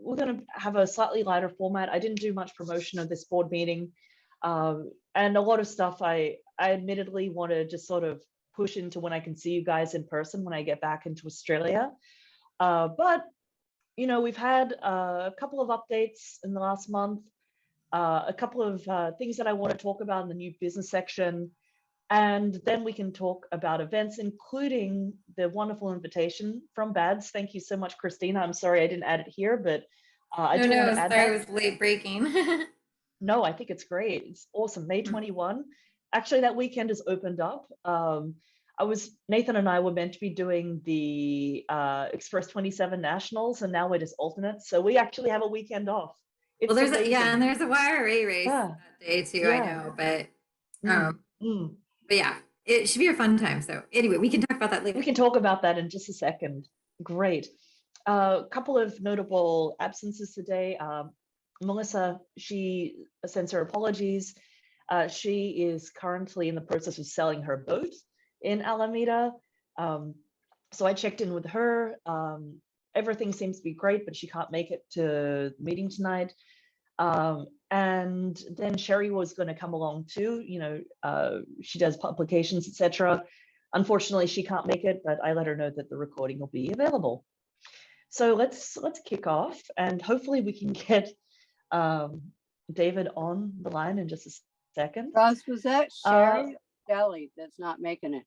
we're going to have a slightly lighter format. I didn't do much promotion of this board meeting. And a lot of stuff I admittedly want to just sort of push into when I can see you guys in person when I get back into Australia. But, you know, we've had a couple of updates in the last month, a couple of things that I want to talk about in the new business section. And then we can talk about events, including the wonderful invitation from BADS. Thank you so much, Christina. I'm sorry I didn't add it here, but I do want to add sorry, that. it was late breaking. No, I think it's great. It's awesome. May 21. Actually, that weekend has opened up. Nathan and I were meant to be doing the Express 27 Nationals, and now we're just alternates. So we actually have a weekend off. It's Well, amazing. and there's a YRA race Yeah. that day too. Yeah. I know, but yeah, it should be a fun time. So anyway, we can talk about that later. We can talk about that in just a second. Great. A couple of notable absences today. Melissa, she sends her apologies. She is currently in the process of selling her boat in Alameda. So I checked in with her. Everything seems to be great, but she can't make it to the meeting tonight. And then Sherry was going to come along too. You know, she does publications, etc. Unfortunately, she can't make it, but I let her know that the recording will be available. So let's kick off, and hopefully we can get David on the line in just a second. Ross, was that Sherry Shelley that's not making it?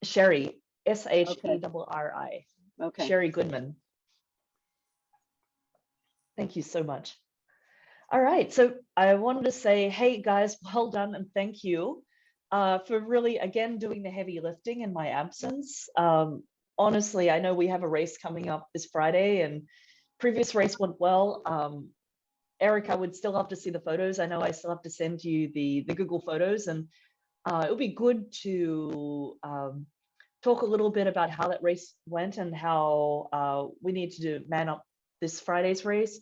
Sherry, Sherri. Okay. Sherry Goodman. Thank you so much. All right, so I wanted to say, hey guys, well done and thank you for really, again, doing the heavy lifting in my absence. Honestly, I know we have a race coming up this Friday and previous race went well. Eric, I would still love to see the photos. I know I still have to send you the Google photos, and it would be good to talk a little bit about how that race went and how we need to man up this Friday's race.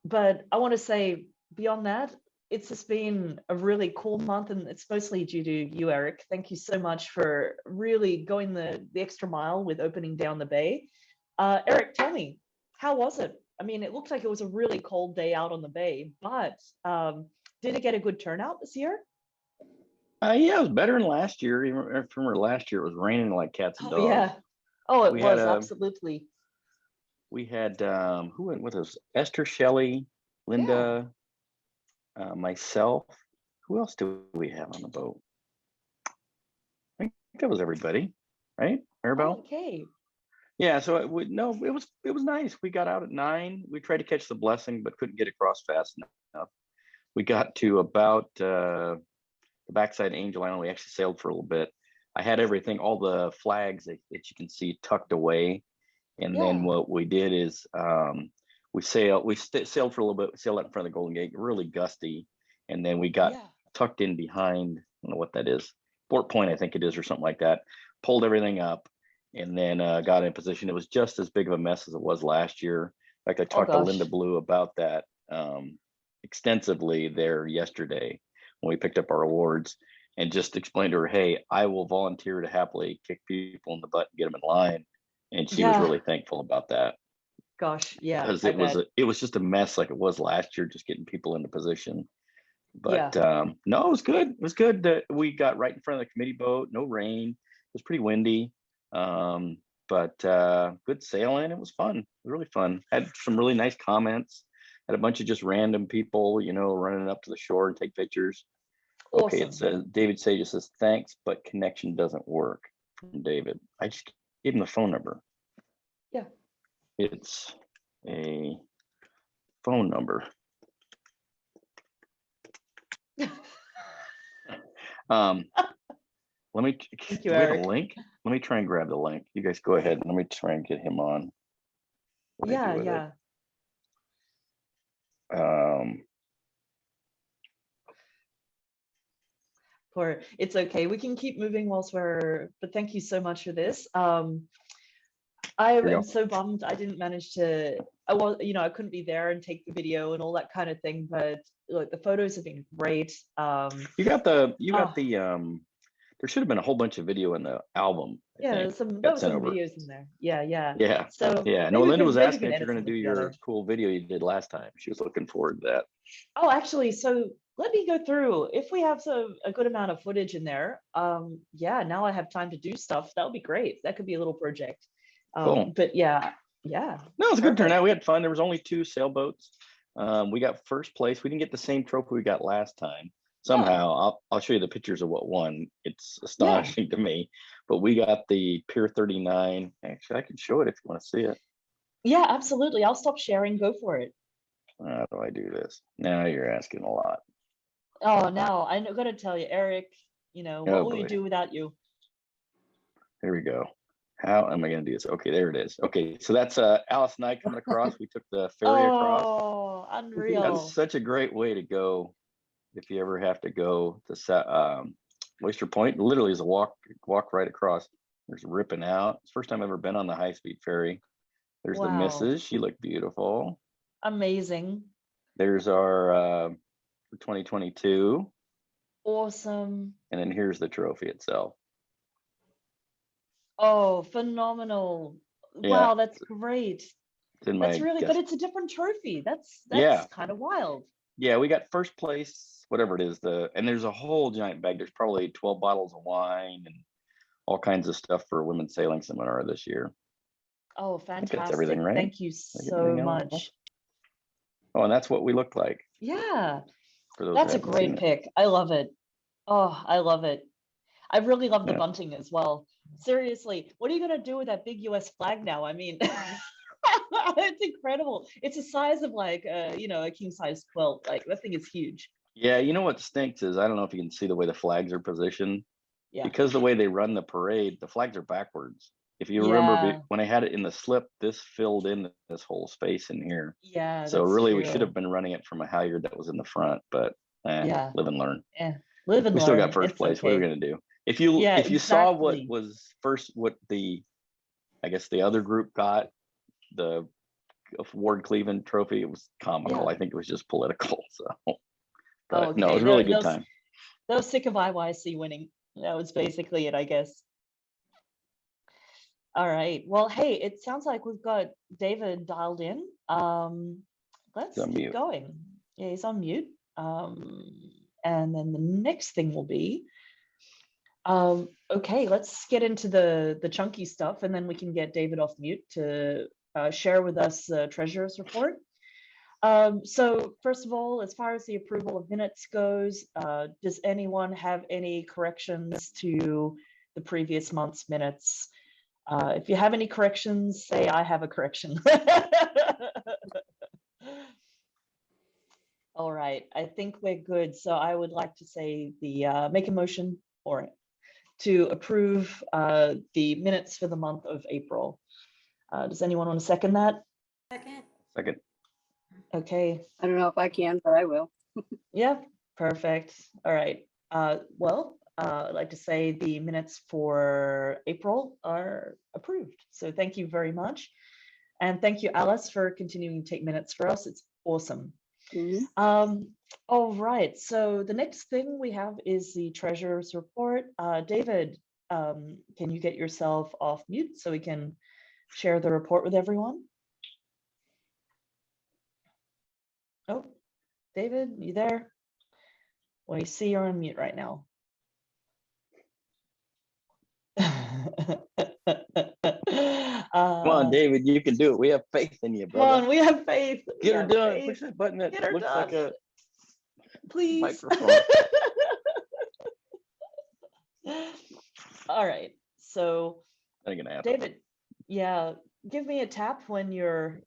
But I want to say beyond that, it's just been a really cool month, and it's mostly due to you, Eric. Thank you so much for really going the extra mile with opening down the bay. Eric, tell me, how was it? I mean, it looked like it was a really cold day out on the bay, but did it get a good turnout this year? Yeah, it was better than last year. Even I remember last year it was raining like cats and dogs. Yeah. Oh, it was absolutely. We had who went with us? Esther, Shelley, Linda, myself. Who else do we have on the boat? I think that was everybody, right? Maribel? Okay. Yeah, so it was nice. We got out at 9. We tried to catch the blessing, but couldn't get across fast enough. We got to about the backside of Angel Island. We actually sailed for a little bit. I had everything, all the flags that you can see tucked away. And then what we did is we sailed for a little bit, sailed out in front of the Golden Gate, really gusty. And then we got tucked in behind, I don't know what that is, Port Point, I think it is, or something like that. Pulled everything up and then got in position. It was just as big of a mess as it was last year. In fact, I talked to Linda Blue about that extensively there yesterday when we picked up our awards, and just explained to her, hey, I will volunteer to happily kick people in the butt and get them in line. And she was really thankful about that. Gosh, yeah. Because it was just a mess like it was last year, just getting people into position. But no, it was good. It was good that we got right in front of the committee boat, no rain. It was pretty windy. But good sailing. It was fun. It was really fun. Had some really nice comments. Had a bunch of just random people, you know, running up to the shore and take pictures. Awesome. Okay, it says David Sage says thanks, but connection doesn't work. From David, I just gave him the phone number. Yeah. It's a phone number. Let me do we have a link. Let me try and grab the link. You guys go ahead. Let me try and get him on. Yeah. It's okay. We can keep moving whilst but thank you so much for this. I am so bummed I didn't manage to, I couldn't be there and take the video and all that kind of thing, but look, the photos have been great. You got the there should have been a whole bunch of video in the album. I Yeah, think, there got was sent some over. videos in there. Yeah. Yeah, So yeah. No, maybe Linda was maybe we asking can if you're edit going to something do together. your cool video you did last time. She was looking forward to that. Oh, actually, so let me go through. If we have a good amount of footage in there, yeah, now I have time to do stuff. That would be great. That could be a little project. Cool. But yeah. No, it was a good turnout. We had fun. There was only 2 sailboats. We got first place. We didn't get the same trophy we got last time. Somehow, I'll show you the pictures of what won. It's astonishing to me. But we got the Pier 39. Actually, I can show it if you want to see it. Yeah, absolutely. I'll stop sharing. Go for it. How do I do this? Now you're asking a lot. Oh, now I'm going to tell you, Eric, what will we do without you? There we go. How am I going to do this? Okay, there it is. Okay, so that's Alice and I coming across. We took the ferry across. Oh, unreal. That's such a great way to go if you ever have to go to Oyster Point. Literally is a walk right across. There's ripping out. It's the first time I've ever been on the high-speed ferry. There's the missus. She looked beautiful. Amazing. There's our for 2022. Awesome. And then here's the trophy itself. Oh, phenomenal. Yeah. Wow, that's great. It's in That's my really, guest. but it's a different trophy. That's Yeah. kind of wild. Yeah, we got first place, whatever it is. And there's a whole giant bag. There's probably 12 bottles of wine and all kinds of stuff for a women's sailing seminar this year. Oh, I think fantastic. that's everything, right? Thank you so much. Oh, and that's what we looked like. Yeah, For those that's who a haven't great seen it. pick. I love it. Oh, I love it. I really love the Yeah. bunting as well. Seriously, what are you going to do with that big US flag now? I mean, it's incredible. It's the size of like, a king size quilt. Like that thing is huge. Yeah, you know what stinks is I don't know if you can see the way the flags are positioned. Yeah. Because the way they run the parade, the flags are backwards. If you remember when I had it in the slip, this filled in this whole space in here. Yeah. So that's really, we true. should have been running it from a halyard that was in the front, but Yeah. live and learn. Yeah. Live and We learn. still got first It's place. What are we okay. gonna do? If you saw what exactly. was first, what I guess the other group got, the Ward Cleveland trophy, it was comical. Yeah. I think it was just political. So, but Okay. no, it was a really good time. They were sick of IYC winning. That was basically it, I guess. All right. Well, hey, it sounds like we've got David dialed in. Let's He's on keep mute. going. Yeah, he's on mute. And then the next thing will be, okay, let's get into the chunky stuff, and then we can get David off mute to share with us the treasurer's report. So first of all, as far as the approval of minutes goes, does anyone have any corrections to the previous month's minutes? If you have any corrections, say I have a correction. All right, I think we're good. So I would like to say make a motion to approve the minutes for the month of April. Does anyone want to second that? Second. Okay. I don't know if I can, but I will. Yeah, perfect. All right. Well, I'd like to say the minutes for April are approved. So thank you very much. And thank you, Alice, for continuing to take minutes for us. It's awesome. Mhm. All right. So the next thing we have is the treasurer's report. David, can you get yourself off mute so we can share the report with everyone? Oh, David, you there? Well, you see you're on mute right now. Come on, David, you can do it. We have faith in you, brother. Come on, we have faith. Get her done. Push that button that Get her looks like done. a Please. microphone. All right. So, Ain't gonna happen. David, yeah, give me a tap when you're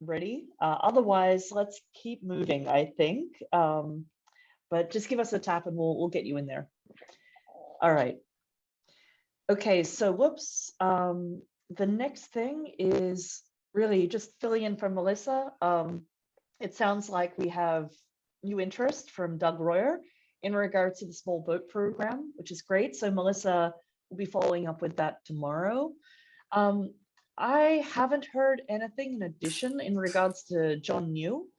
ready. Otherwise, let's keep moving, I think. But just give us a tap and we'll get you in there. All right. Okay, so whoops. The next thing is really just filling in for Melissa. It sounds like we have new interest from Doug Royer in regards to the small boat program, which is great. So Melissa will be following up with that tomorrow. I haven't heard anything in addition in regards to John New.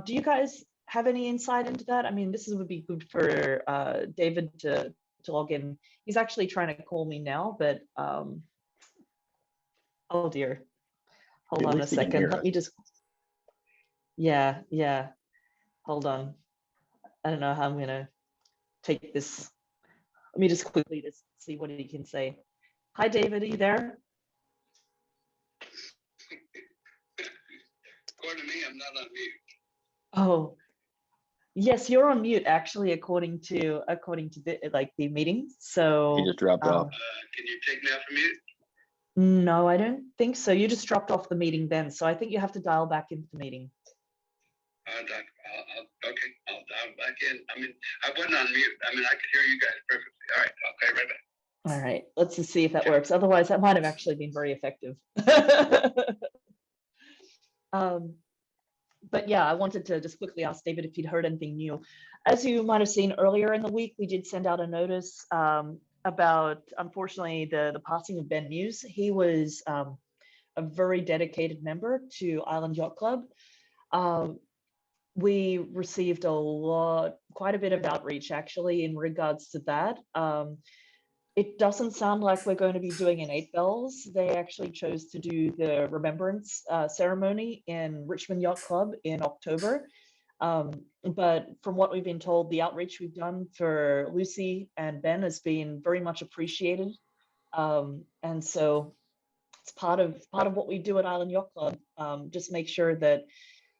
Do you guys have any insight into that? I mean, this would be good for David to to log in. He's actually trying to call me now, but oh dear. Hold At on a least he can second. hear Let us. me just, yeah. Hold on. I don't know how I'm gonna take this. Let me just quickly just see what he can say. Hi, David, are you there? According to me, I'm not on mute. Oh, yes, you're on mute actually, according to the meeting. He So just dropped off. Can you take me off of mute? no, I don't think so. You just dropped off the meeting then. So I think you have to dial back into the meeting. Okay, I'll dial back in. I mean, I wasn't on mute. I mean, I could hear you guys perfectly. All right, okay, right back. All right, let's just see if that works. Otherwise, that might have actually been very effective. But yeah, I wanted to just quickly ask David if he'd heard anything new. As you might have seen earlier in the week, we did send out a notice about, unfortunately, the passing of Ben Muse. He was a very dedicated member to Island Yacht Club. We received quite a bit of outreach actually in regards to that. It doesn't sound like we're going to be doing an 8 bells. They actually chose to do the remembrance ceremony in Richmond Yacht Club in October. But from what we've been told, the outreach we've done for Lucy and Ben has been very much appreciated. And so it's part of what we do at Island Yacht Club. Just make sure that,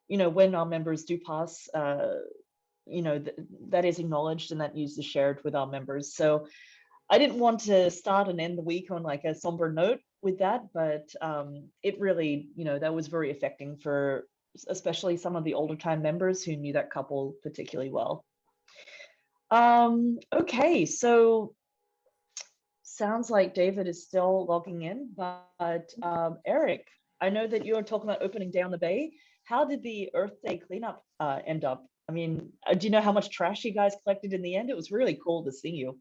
when our members do pass, that is acknowledged and that news is shared with our members. So I didn't want to start and end the week on like a somber note with that, but it really, that was very affecting for especially some of the older time members who knew that couple particularly well. Okay, so sounds like David is still logging in, but Eric, I know that you were talking about opening down the bay. How did the Earth Day cleanup end up? I mean, do you know how much trash you guys collected in the end? It was really cool to see you.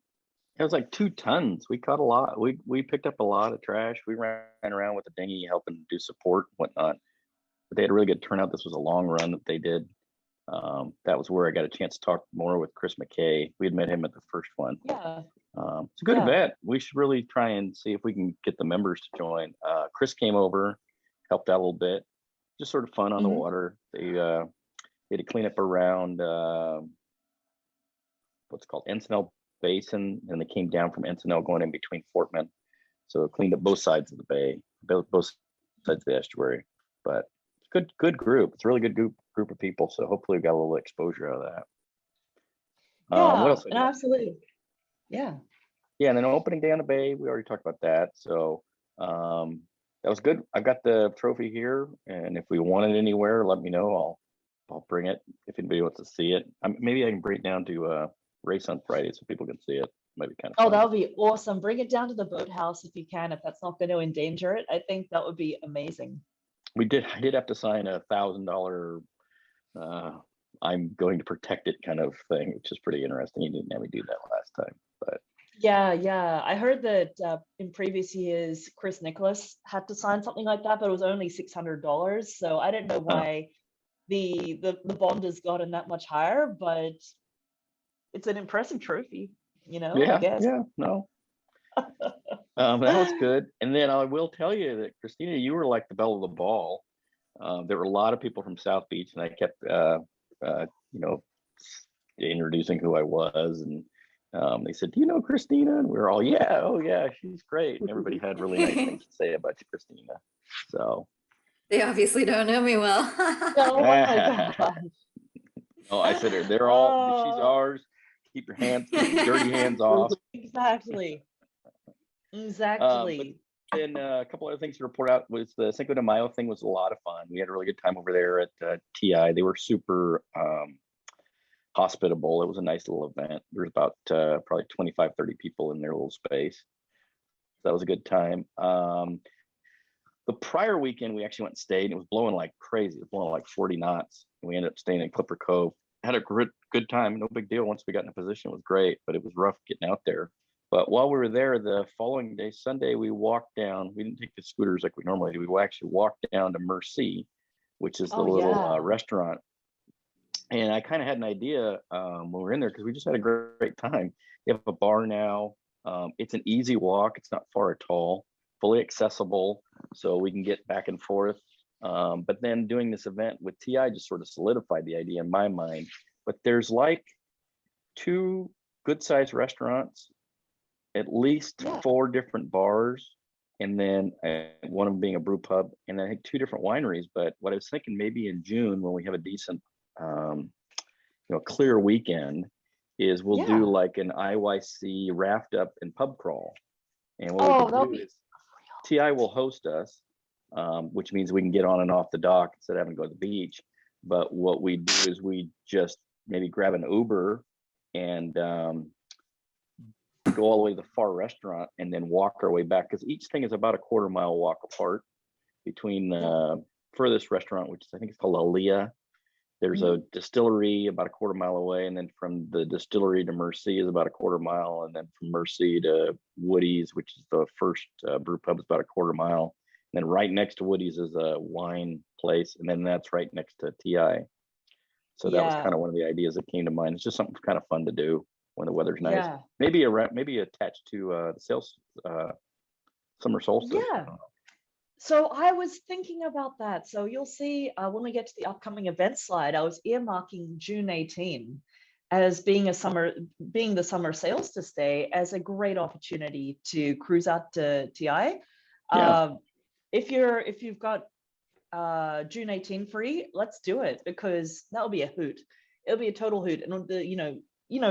It was like 2 tons. We caught a lot. We picked up a lot of trash. We ran around with the dinghy helping do support and whatnot. But they had a really good turnout. This was a long run that they did. That was where I got a chance to talk more with Chris McKay. We had met him at the first one. Yeah. It's a good event. We should really try and see if we can get the members to join. Chris came over, helped out a little bit. Just sort of fun on the water. They had to clean up around what's called Encinal Basin, and they came down from Encinal going in between Fortman. So it cleaned up both sides of the bay, both sides of the estuary. But good group. It's a really good group of people. So hopefully we got a little exposure out of that. Yeah, what else? absolutely. Yeah. Yeah, and then opening day on the bay, we already talked about that. So that was good. I've got the trophy here, and if we want it anywhere, let me know. I'll bring it if anybody wants to see it. Maybe I can bring it down to race on Friday so people can see it. Might be kind of fun. Oh, that would be awesome. Bring it down to the boathouse if you can, if that's not going to endanger it. I think that would be amazing. I did have to sign a $1,000 I'm going to protect it kind of thing, which is pretty interesting. You didn't have me do that last time, but Yeah. I heard that in previous years, Chris Nicholas had to sign something like that, but it was only $600. So I don't know why the bond has gotten that much higher, but it's an impressive trophy, I guess. Yeah, no. That was good. And then I will tell you that Christina, you were like the belle of the ball. There were a lot of people from South Beach, and I kept introducing who I was, and they said, "Do you know Christina?" And we were all, "Yeah, oh yeah, she's great." And everybody had really nice things to say about you, Christina. So They obviously don't know me well. Oh my gosh. oh, I said they're all. She's ours. Keep your dirty hands off. Exactly. But then a couple other things to report out was the Cinco de Mayo thing was a lot of fun. We had a really good time over there at TI. They were super hospitable. It was a nice little event. There was about probably 25, 30 people in their little space. So that was a good time. The prior weekend, we actually went and stayed, and it was blowing like crazy. It was blowing like 40 knots. And we ended up staying in Clipper Cove. Had a good time. No big deal. Once we got in a position, it was great, but it was rough getting out there. But while we were there, the following day, Sunday, we walked down. We didn't take the scooters like we normally do. We actually walked down to Mercy, which is the little restaurant And I kind of had an idea when we were in there, because we just had a great time. They have a bar now. It's an easy walk. It's not far at all, fully accessible, so we can get back and forth. But then doing this event with TI just sort of solidified the idea in my mind. But there's like 2 good-sized restaurants, at least 4 different bars, and then one of them being a brew pub, and I think 2 different wineries. But what I was thinking, maybe in June when we have a decent, clear weekend, is we'll do like an IYC raft up and pub crawl. And what we can do is TI will host us, which means we can get on and off the dock instead of having to go to the beach. But what we do is we just maybe grab an Uber and go all the way to the far restaurant and then walk our way back, because each thing is about a 1/4 mile walk apart between the furthest restaurant, which I think it's called Aaliyah. There's a distillery about a 1/4 mile away, and then from the distillery to Mercy is about a 1/4 mile, and then from Mercy to Woody's, which is the first brew pub, is about a 1/4 mile. And then right next to Woody's is a wine place, and then that's right next to TI. So that was kind of one of the ideas that came to mind. It's just something kind of fun to do when the weather's nice. Maybe attached to the sales summer solstice. Yeah. So I was thinking about that. So you'll see when we get to the upcoming event slide, I was earmarking June 18 as being the summer solstice day as a great opportunity to cruise out to TI. If you've got June 18 free, let's do it, because that'll be a hoot. It'll be a total hoot. And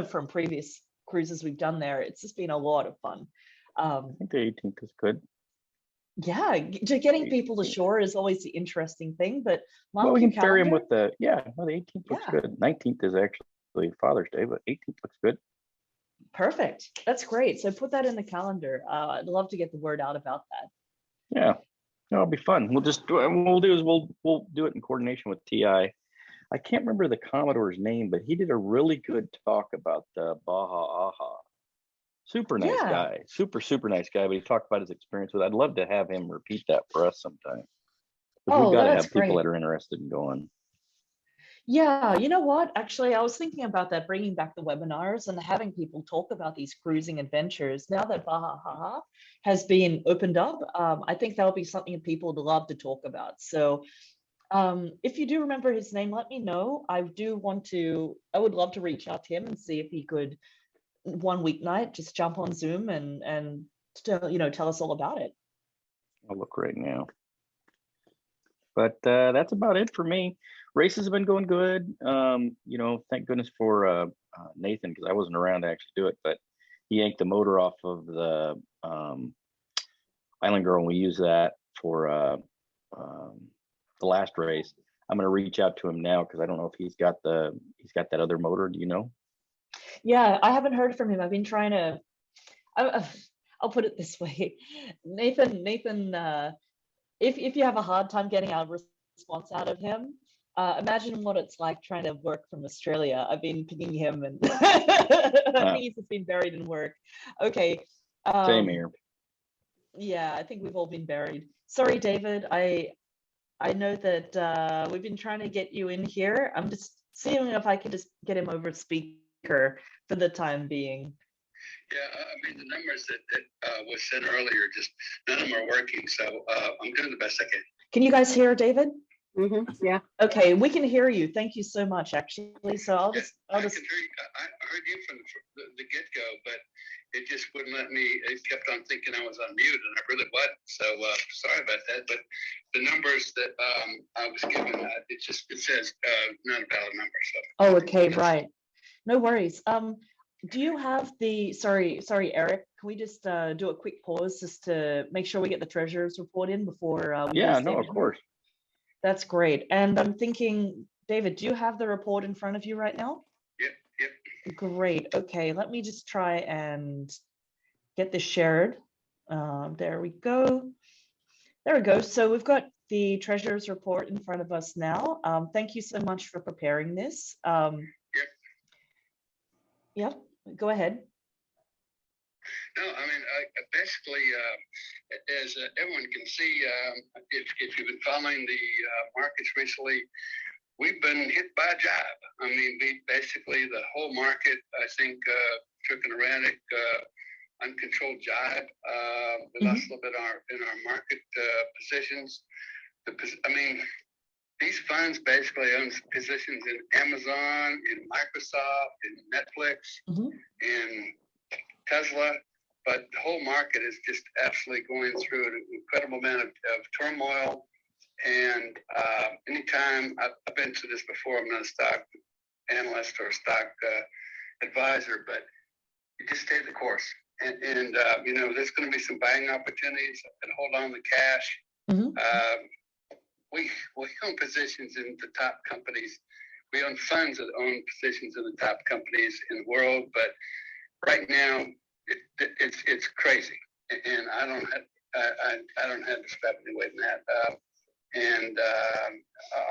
from previous cruises we've done there, it's just been a lot of fun. I think the 18th is good. Yeah, getting people to shore is always the interesting thing, but we can carry them with the 18th looks good. 19th is actually Father's Day, but 18th looks good. Perfect. That's great. So put that in the calendar. I'd love to get the word out about that. Yeah, it'll be fun. We'll do it in coordination with TI. I can't remember the Commodore's name, but he did a really good talk about the Baja Aha. Super nice guy, super nice guy. But he talked about his experience with it. I'd love to have him repeat that for us sometime. Because we've got to have people that are interested in going. Yeah, you know what? Actually, I was thinking about that, bringing back the webinars and having people talk about these cruising adventures. Now that Baja has been opened up, I think that'll be something people would love to talk about. So if you do remember his name, let me know. I would love to reach out to him and see if he could, one weeknight, just jump on Zoom and tell us all about it. I'll look right now. But that's about it for me. Races have been going good. Thank goodness for Nathan, because I wasn't around to actually do it, but he yanked the motor off of the Island Girl, and we used that for the last race. I'm going to reach out to him now, because I don't know if he's got that other motor. Do you know? Yeah, I haven't heard from him. I've been trying to. I'll put it this way, Nathan. If you have a hard time getting a response out of him, imagine what it's like trying to work from Australia. I've been pinging him, and I think he's just been buried in work. Okay. Same here. Yeah, I think we've all been buried. Sorry, David. I know that we've been trying to get you in here. I'm just seeing if I can just get him over speaker for the time being. Yeah, the numbers that was sent earlier, just none of them are working. So I'm doing the best I can. Can you guys hear David? Yeah. Okay, we can hear you. Thank you so much, actually. So I'll just. I can hear you. I heard you from the get-go, but it just wouldn't let me. It kept on thinking I was on mute, and I really wasn't. So sorry about that. But the numbers that I was given, it says not a valid number. So. Oh, okay, right. No worries. Do you have sorry, Eric, can we just do a quick pause just to make sure we get the treasurer's report in before we Yeah, no, of course. That's great. And I'm thinking, David, do you have the report in front of you right now? Yep. Great. Okay, let me just try and get this shared. There we go. There we go. So we've got the treasurer's report in front of us now. Thank you so much for preparing this. Yep, go ahead. No, basically, as everyone can see, if you've been following the markets recently, we've been hit by a jibe. I mean, basically the whole market, I think, took an erratic, uncontrolled jibe. We lost a little bit in our market positions. I mean, these funds basically own positions in Amazon, in Microsoft, in Netflix, in Tesla, but the whole market is just absolutely going through an incredible amount of turmoil. And anytime I've been to this before, I'm not a stock analyst or a stock advisor, but you just stay the course. And you know, there's going to be some buying opportunities and hold on to cash. We own positions in the top companies. We own funds that own positions in the top companies in the world, but right now it's crazy, and I don't have to step any way than that. And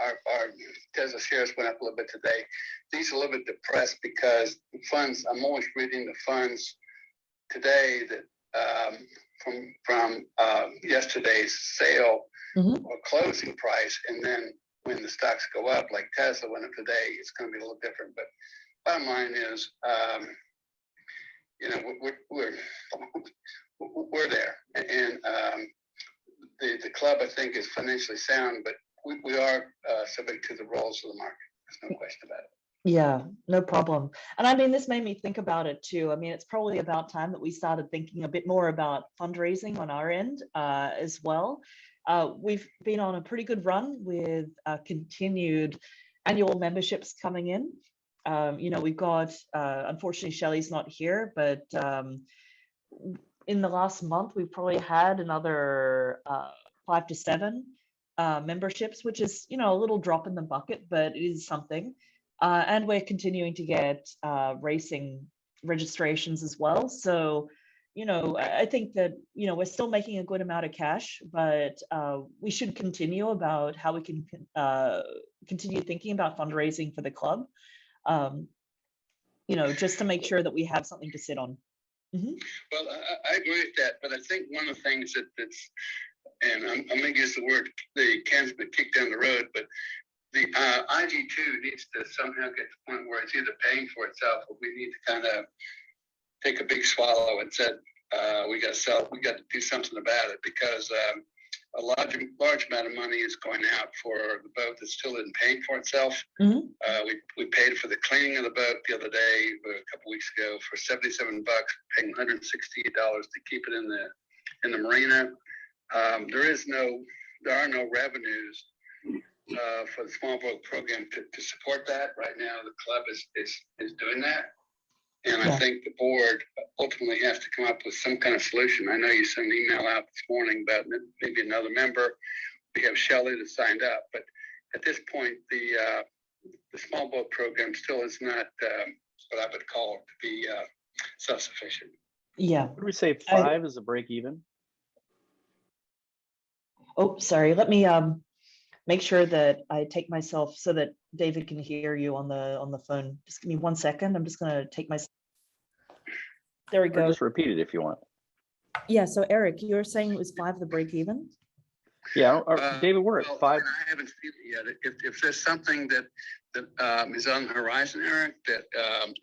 our Tesla shares went up a little bit today. These are a little bit depressed because the funds. I'm always reading the funds today that from yesterday's sale or closing price, and then when the stocks go up, like Tesla went up today, it's going to be a little different. But bottom line is, you know, we're there, and the club, I think, is financially sound, but we are subject to the roles of the market. There's no question about it. Yeah, no problem. And I mean, this made me think about it too. I mean, it's probably about time that we started thinking a bit more about fundraising on our end as well. We've been on a pretty good run with continued annual memberships coming in. You know, we've got, unfortunately, Shelley's not here, but in the last month, we've probably had another 5 to 7 memberships, which is, you know, a little drop in the bucket, but it is something. And we're continuing to get racing registrations as well. So, you know, I think that, you know, we're still making a good amount of cash, but we should continue about how we can continue thinking about fundraising for the club, you know, just to make sure that we have something to sit on. Well, I agree with that, but I think one of the things that's, and I'm going to use the word, the can's been kicked down the road, but the IG2 needs to somehow get to the point where it's either paying for itself, or we need to kind of take a big swallow and said, we got to do something about it, because a large amount of money is going out for the boat that still isn't paying for itself. We paid for the cleaning of the boat the other day, a couple weeks ago, for $77, paying $168 to keep it in the marina. There are no revenues for the small boat program to support that. Right now, the club is doing that. And I think the board ultimately has to come up with some kind of solution. I know you sent an email out this morning about maybe another member. We have Shelley that signed up, but at this point, the small boat program still is not what I would call to be self-sufficient. Yeah. What do we say? 5 is a break even? Oh, sorry. Let me make sure that I take myself so that David can hear you on the phone. Just give me 1 second. I'm just going to take my. There we go. Or just repeat it if you want. Yeah. So Eric, you were saying it was 5 the break even? Yeah, David, we're at 5. I haven't seen it yet. If there's something that is on the horizon, Eric, that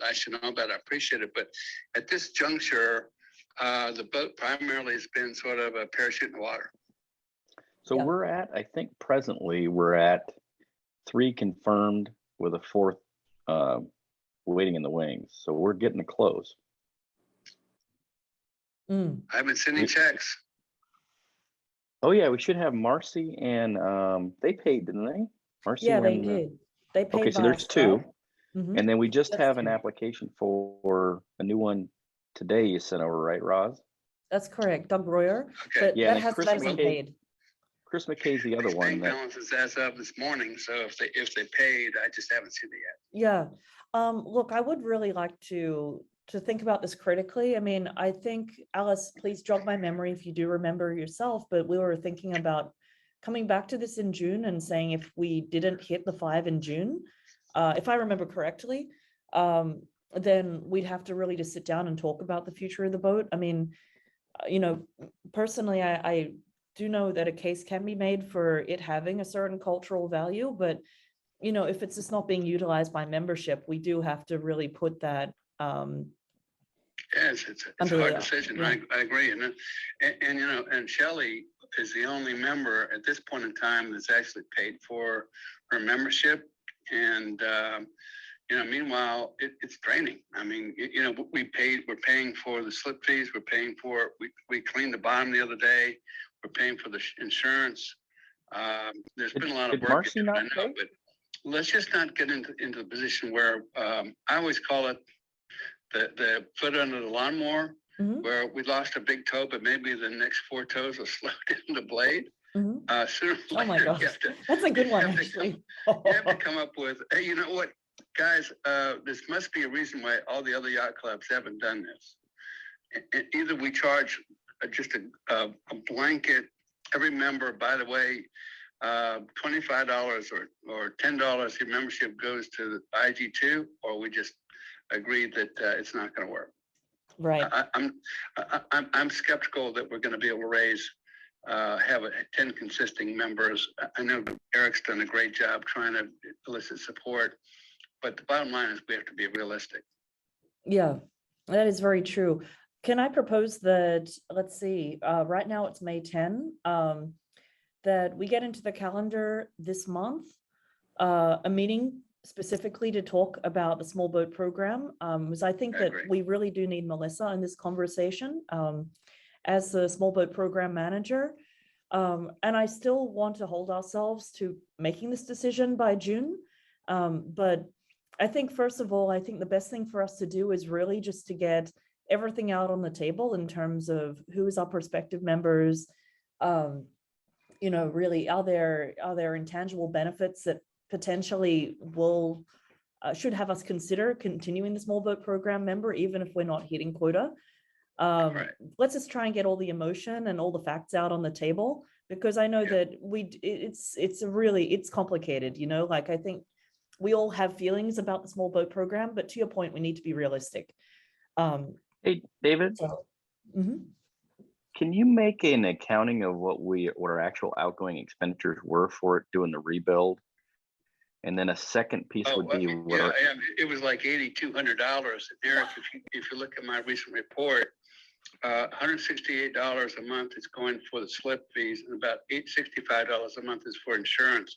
I should know about, I appreciate it. But at this juncture, the boat primarily has been sort of a parachute in the water. So we're at, I think presently we're at 3 confirmed with a 4th waiting in the wings. So we're getting close. I haven't seen any checks. Oh yeah, we should have Marcy and they paid, didn't they? Marcy. Yeah, they did. They paid. Okay, so there's 2. And then we just That's have an 2. application for a new one today you sent over, right, Roz? That's correct, Doug Royer. Okay. But Yeah, that hasn't been paid. Chris McKay's the other one. Bank balances as of this morning, so if they paid, I just haven't seen it yet. Yeah. Look, I would really like to think about this critically. I mean, I think, Alice, please jog my memory if you do remember yourself, but we were thinking about coming back to this in June and saying if we didn't hit the 5 in June, if I remember correctly, then we'd have to really just sit down and talk about the future of the boat. I mean, you know, personally, I do know that a case can be made for it having a certain cultural value, but if it's just not being utilized by membership, we do have to really put that, Yes, it's a Under hard the- decision. yeah. I agree. And Shelley is the only member at this point in time that's actually paid for her membership. And, meanwhile, it's draining. I mean, we're paying for the slip fees. We're paying for, we cleaned the bottom the other day. We're paying for the insurance. There's been a lot of Did work. Marcy into it, not I know, pay? but let's just not get into the position where, I always call it the foot under the lawnmower, Mhm, where we lost a big toe, but maybe the next 4 toes will slow down the blade. mhm. Sooner or Oh my later, gosh, you have to, that's a good you one, have to actually. you have to come up with, hey, you know what, guys, this must be a reason why all the other yacht clubs haven't done this. Either we charge just a blanket, every member, by the way, $25 or $10, your membership goes to the IG2, or we just agreed that it's not going to work. Right. I'm skeptical that we're going to be able to have 10 consisting members. I know Eric's done a great job trying to elicit support, but the bottom line is we have to be realistic. Yeah, that is very true. Can I propose that, let's see, right now it's May 10, that we get into the calendar this month, a meeting specifically to talk about the small boat program, because I think I that agree. we really do need Melissa in this conversation as the small boat program manager. And I still want to hold ourselves to making this decision by June. But I think, first of all, I think the best thing for us to do is really just to get everything out on the table in terms of who is our prospective members. Really, are there intangible benefits that potentially should have us consider continuing the small boat program member, even if we're not hitting quota. Right. Let's just try and get all the emotion and all the facts out on the table, because I know Yeah. that it's complicated, like I think we all have feelings about the small boat program, but to your point, we need to be realistic. Hey, David, Mhm. can you make an accounting of what our actual outgoing expenditures were for it doing the rebuild? And then a second piece would be it was like $8,200. Eric, if you look at my recent report, $168 a month is going for the slip fees, and about $65 a month is for insurance.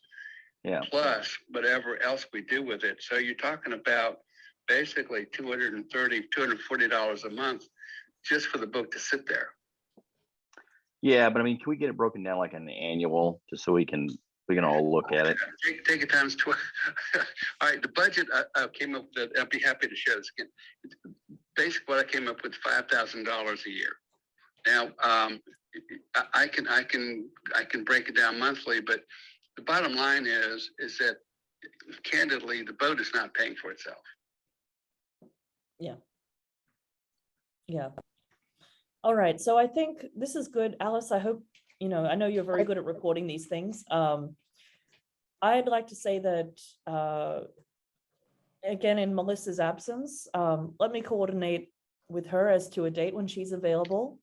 Yeah. Plus whatever else we do with it. So you're talking about basically $240 a month just for the boat to sit there. Yeah, but I mean, can we get it broken down like an annual, just so we can all look at it? Take it times 12. All right, the budget I came up with, I'd be happy to share this again. Basically, what I came up with, $5,000 a year. Now, I can break it down monthly, but the bottom line is that candidly, the boat is not paying for itself. Yeah. All right. So I think this is good. Alice, I hope, I know you're very good at recording these things. I'd like to say that, again, in Melissa's absence, let me coordinate with her as to a date when she's available,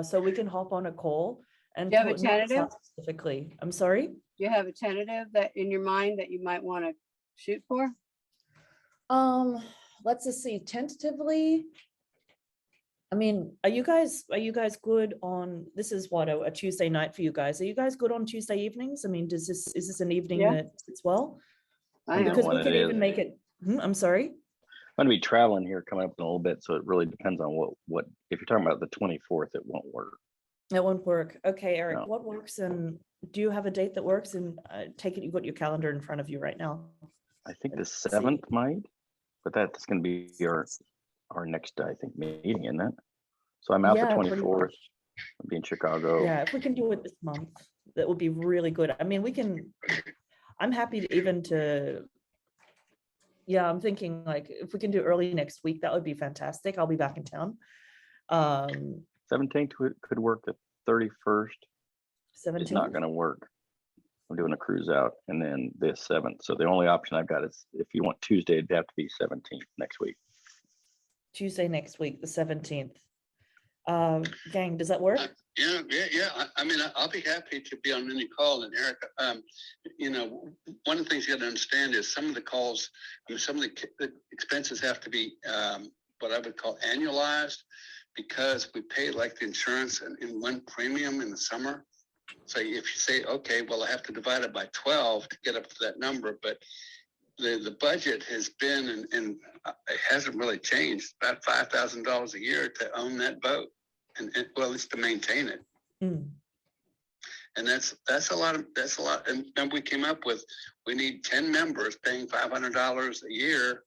so we can hop on a call and Do you have a talk notes tentative? out specifically. I'm sorry? Do you have a tentative that in your mind that you might want to shoot for? Let's just see, tentatively. I mean, are you guys good on, this is what, a Tuesday night for you guys? Are you guys good on Tuesday evenings? I mean, is this an evening Yeah. that fits well? I am. Because what we it could even is. make it, I'm sorry? I'm gonna be traveling here coming up in a little bit, so it really depends on what if you're talking about the 24th, it won't work. That won't work. Okay, Eric, No. what works, and do you have a date that works? And take it, you've got your calendar in front of you right now. I think the Let's see. 7th might, but that's gonna be our next, I think, meeting, isn't it? So I'm out Yeah, the pretty 24th. much. I'll be in Chicago. Yeah, if we can do it this month, that would be really good. I mean, I'm happy to even yeah, I'm thinking like if we can do early next week, that would be fantastic. I'll be back in town. 17th could work. The 31st is 17th. not gonna work. I'm doing a cruise out, and then the 7th. So the only option I've got is if you want Tuesday, it'd have to be 17th next week. Tuesday next week, the 17th. Gang, does that work? Yeah. I mean, I'll be happy to be on any call. And Eric, you know, one of the things you got to understand is some of the calls, I mean, some of the expenses have to be what I would call annualized, because we pay like the insurance in one premium in the summer. So if you say, okay, well, I have to divide it by 12 to get up to that number, but the budget has been, and it hasn't really changed, about $5,000 a year to own that boat, and well, it's to maintain it. Mm. And that's a lot. And we came up with, we need 10 members paying $500 a year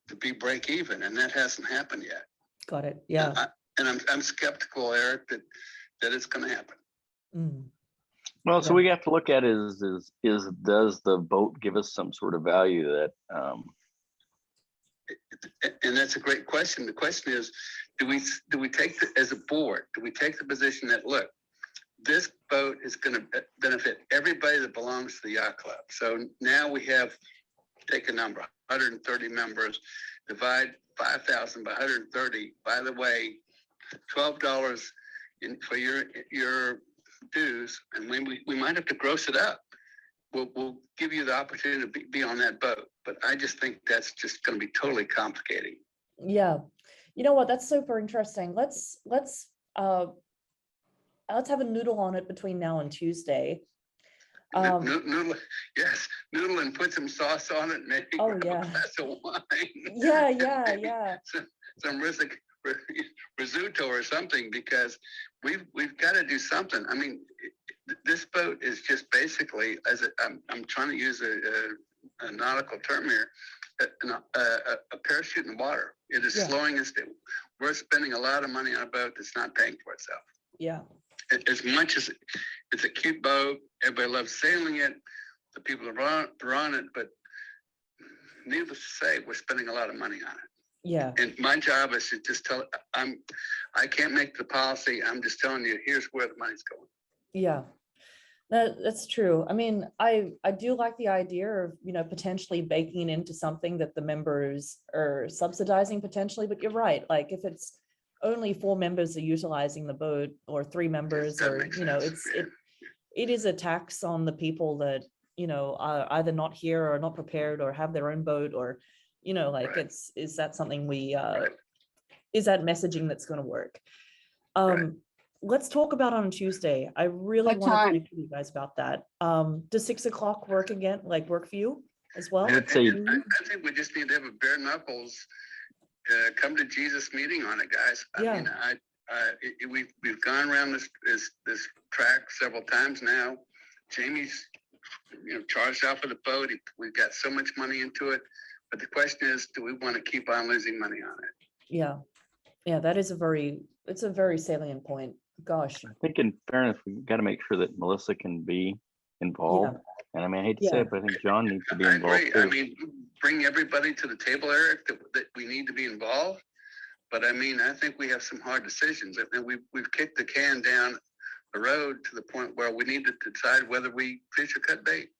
to be break even, and that hasn't happened yet. Got it. Yeah. And I'm skeptical, Eric, that it's going to happen. Mm. Well, so Yeah. we have to look at is does the boat give us some sort of value that And that's a great question. The question is, do we take as a board, do we take the position that, look, this boat is going to benefit everybody that belongs to the yacht club. So now we have, take a number, 130 members, divide 5,000 by 130. By the way, $12 for your dues, and when we might have to gross it up. We'll give you the opportunity to be on that boat, but I just think that's just going to be totally complicating. Yeah. You know what? That's super interesting. Let's have a noodle on it between now and Tuesday. Noodle, yes, noodle and put some sauce on it. Maybe Oh, grab yeah. a glass of wine. Yeah. Some risotto or something, because we've got to do something. I mean, this boat is just basically, I'm trying to use a nautical term here, a parachute in the water. It is slowing us down. We're spending a lot of money on a boat that's not paying for itself. Yeah. As much as it's a cute boat, everybody loves sailing it, the people are on it, but needless to say, we're spending a lot of money on it. Yeah. And my job is to just I can't make the policy. I'm just telling you, here's where the money's going. Yeah. That's true. I mean, I do like the idea of, potentially baking it into something that the members are subsidizing potentially, but you're right. Like if it's only 4 members are utilizing the boat, or 3 members, That or, makes sense. it is a tax on the people that, are either not here or not prepared or have their own boat, or, like Right. is that something we, Right. is that messaging that's going to work? Right. Let's talk about on Tuesday. I really What want to time? connect with you guys about that. Does 6 o'clock work again? Like work for you as well? I'd say- I think we just need to have a bare knuckles, come to Jesus meeting on it, guys. Yeah. I mean, we've gone around this track several times now. Jamie's, charged out for the boat. We've got so much money into it, but the question is, do we want to keep on losing money on it? Yeah. That is it's a very salient point. Gosh. I think in fairness, we've got to make sure that Melissa can be involved. And I mean, I hate to say Yeah. it, but I think John needs to be I involved agree. I too. mean, bring everybody to the table, Eric, that we need to be involved. But I mean, I think we have some hard decisions, and we've kicked the can down the road to the point where we need to decide whether we fish or cut bait.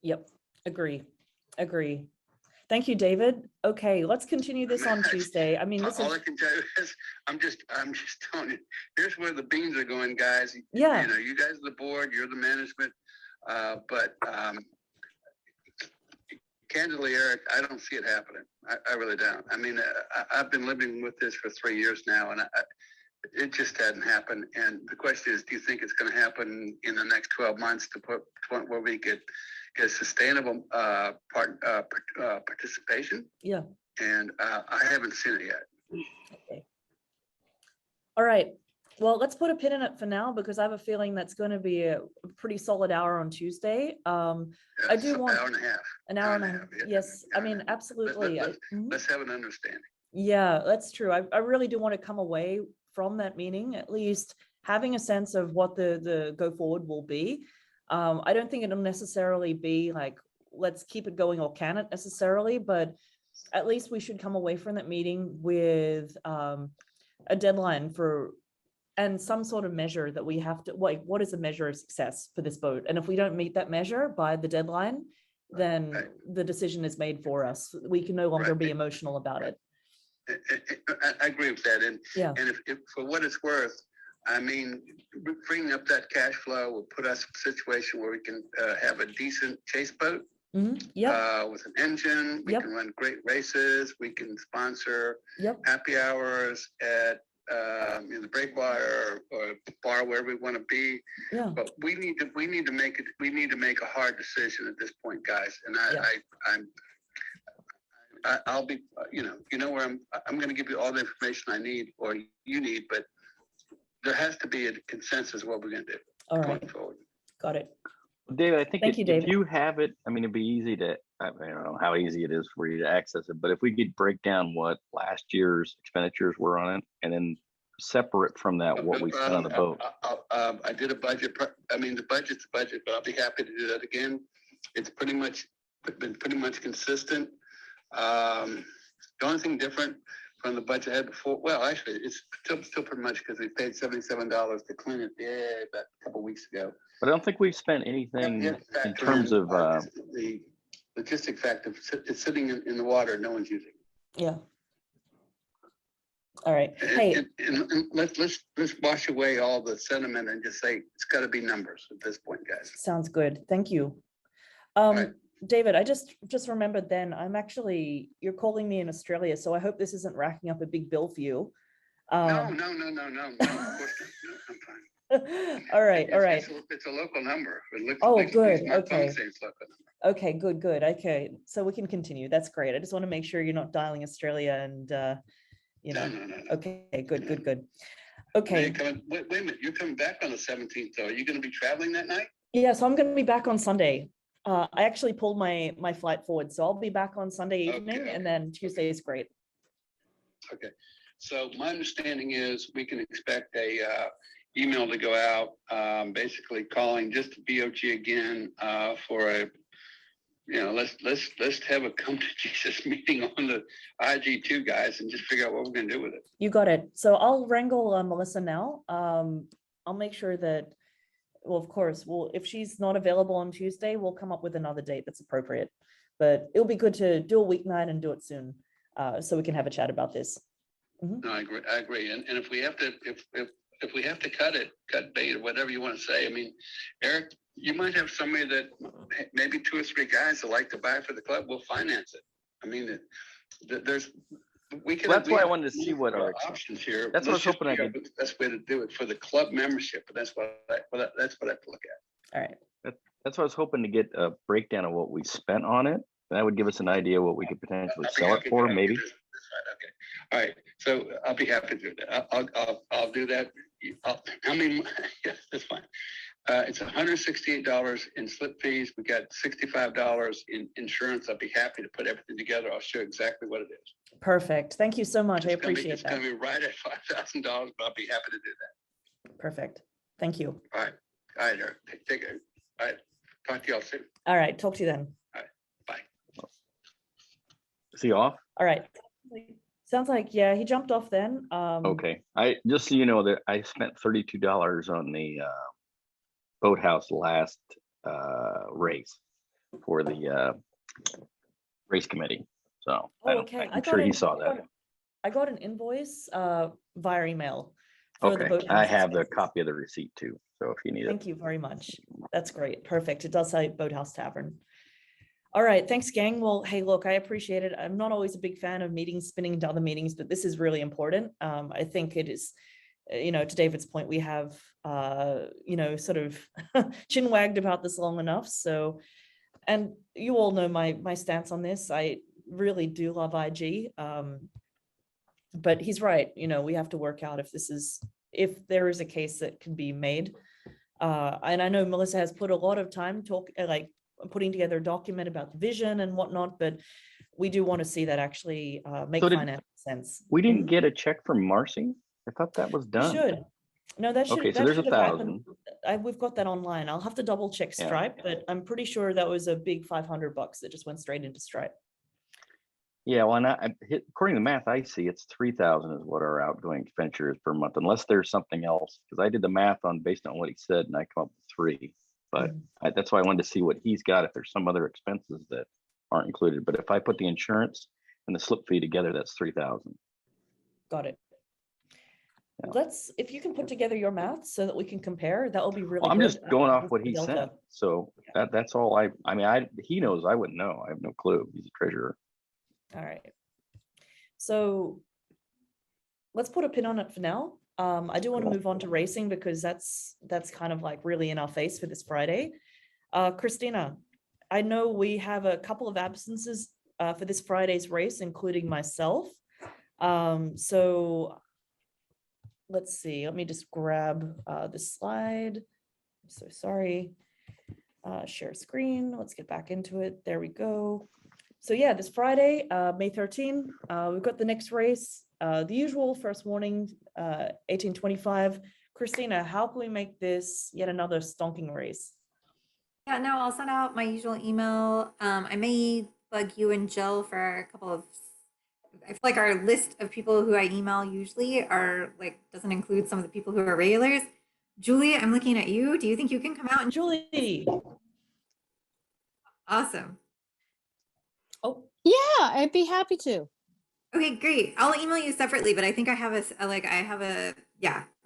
Yep. Agree. Thank you, David. Okay, let's continue this on Tuesday. I mean, this All is, I can tell you is, I'm just telling you, here's where the beans are going, guys. Yeah. You guys are the board, you're the management, but candidly, Eric, I don't see it happening. I really don't. I mean, I've been living with this for 3 years now, and it just hadn't happened. And the question is, do you think it's going to happen in the next 12 months to put point where we get sustainable participation? yeah. And I haven't seen it yet. Okay. All right. Well, let's put a pin in it for now, because I have a feeling that's going to be a pretty solid hour on Tuesday. I do want hour and a half. an hour and a half. yeah. Yes. I mean, absolutely. Let's have an understanding. Yeah, that's true. I really do want to come away from that meeting, at least having a sense of what the go forward will be. I don't think it'll necessarily be like, let's keep it going or can it necessarily, but at least we should come away from that meeting with a deadline and some sort of measure that we have to, what is a measure of success for this boat? And if we don't meet that measure by the deadline, then Right. the decision is made for us. We can no longer Right. be emotional about it. I agree with that. Yeah. And if for what it's worth, I mean, bringing up that cash flow will put us in a situation where we can have a decent chase boat Yep. with an engine. We Yep. can run great races. We can sponsor Yep. happy hours at in the breakwater or bar where we want to be. Yeah. But we need to make a hard decision at this point, guys. And I'll be, where I'm going to give you all the information I need or you need, but there has to be a consensus what we're going to do All going right. forward. Got it. David, I think Thank you, if David. you have it, I mean, it'd be easy to, I don't know how easy it is for you to access it, but if we could break down what last year's expenditures were on it, and then separate from that what we spent on the boat. I did a budget. The budget's a budget, but I'll be happy to do that again. It's been pretty much consistent. The only thing different from the budget I had before, well, actually, it's still pretty much because we paid $77 to clean it about a couple weeks ago. But I don't think we've spent anything in terms of the logistic fact of it's sitting in the water, no one's using it. Yeah. All right. Hey, and let's wash away all the sentiment and just say it's got to be numbers at this point, guys. sounds good. Thank you. Right. David, I just remembered then you're calling me in Australia, so I hope this isn't racking up a big bill for you. No, of course not. No, I'm fine. All right. It's a local number. Good. My phone Okay. says it's local number. Okay, good. Okay, so we can continue. That's great. I just want to make sure you're not dialing Australia and, No. Okay, good. Now Okay, wait a minute. You're coming back on the 17th, though. Are you going to be traveling that night? yeah, so I'm going to be back on Sunday. I actually pulled my flight forward, so I'll be back on Sunday evening, Okay. and then Tuesday is great. Okay. So my understanding is we can expect a email to go out, basically calling just the BOG again for a, let's have a come to Jesus meeting on the IG2 guys and just figure out what we're going to do with it. You got it. So I'll wrangle Melissa now. I'll make sure that, well, of course, if she's not available on Tuesday, we'll come up with another date that's appropriate. But it'll be good to do a weeknight and do it soon, so we can have a chat about this. No, I agree. And if we have to, if we have to cut bait or whatever you want to say, I mean, Eric, you might have somebody that maybe 2 or 3 guys that like to buy for the club. We'll finance it. I mean, we can. That's why I wanted to see what our options here. That's what I was hoping I could. The best way to do it for the club membership, but that's what I have to look at. All right. That's what I was hoping to get a breakdown of what we spent on it. That would give us an idea what we could potentially sell it for, maybe. That's right. Okay. All right. So I'll be happy to do that. I'll do that. How many? Yeah, that's fine. It's $168 in slip fees. We got $65 in insurance. I'll be happy to put everything together. I'll show exactly what it is. Perfect. Thank you so much. I appreciate It's that. going to be right at $5,000, but I'll be happy to do that. Perfect. Thank you. All right, Eric. Take it. All right. Talk to y'all soon. All right. Talk to you then. Bye. Is he off? All right. Sounds like, yeah, he jumped off then. Okay. I just so you know that I spent $32 on the boathouse last race for the race committee. So Okay. I'm sure he saw that. I got an invoice via email. for the Okay, boathouse I have the expenses. copy of the receipt too. So if you need it. Thank you very much. That's great. Perfect. It does say Boathouse Tavern. All right. Thanks, gang. Well, hey, look, I appreciate it. I'm not always a big fan of meetings spinning into other meetings, but this is really important. I think it is, to David's point, we have, sort of chin wagged about this long enough. So, and you all know my stance on this. I really do love IG. But he's right. We have to work out if there is a case that can be made. And I know Melissa has put a lot of time putting together a document about the vision and whatnot, but we do want to see that actually make financial sense. We didn't get a check from Marcy? I thought that was done. Should. No, that should. Okay, so that there's should have happened. 1,000. We've got that online. I'll have to double check Yeah. Stripe, but I'm pretty sure that was a big $500 that just went straight into Stripe. Yeah, well, according to the math I see, it's 3,000 is what our outgoing expenditure is per month, unless there's something else. Because I did the math based on what he said, and I come up with 3. But that's why I wanted to see what he's got, if there's some other expenses that aren't included. But if I put the insurance and the slip fee together, that's 3,000. Got it. Yeah. If you can put together your math so that we can compare, that will be really Well, I'm good. just going off Just what the he delta. sent. So that's all I mean, he knows, I wouldn't know. I have no clue. He's a treasurer. All right. So let's put a pin on it for now. I do want to move on to racing because that's kind of like really in our face for this Friday. Christina, I know we have a couple of absences for this Friday's race, including myself. So let's see, let me just grab the slide. I'm so sorry. Share screen, let's get back into it. There we go. So yeah, this Friday, May 13, we've got the next race, the usual first warning, 1825. Christina, how can we make this yet another stonking race? Yeah, no, I'll send out my usual email. I may bug you and Jill for a couple of. I feel like our list of people who I email usually are like doesn't include some of the people who are regulars. Julie, I'm looking at you. Do you think you can come out and Julie. Awesome. Oh, Yeah, I'd be happy to. Okay, great. I'll email you separately, but I think I have I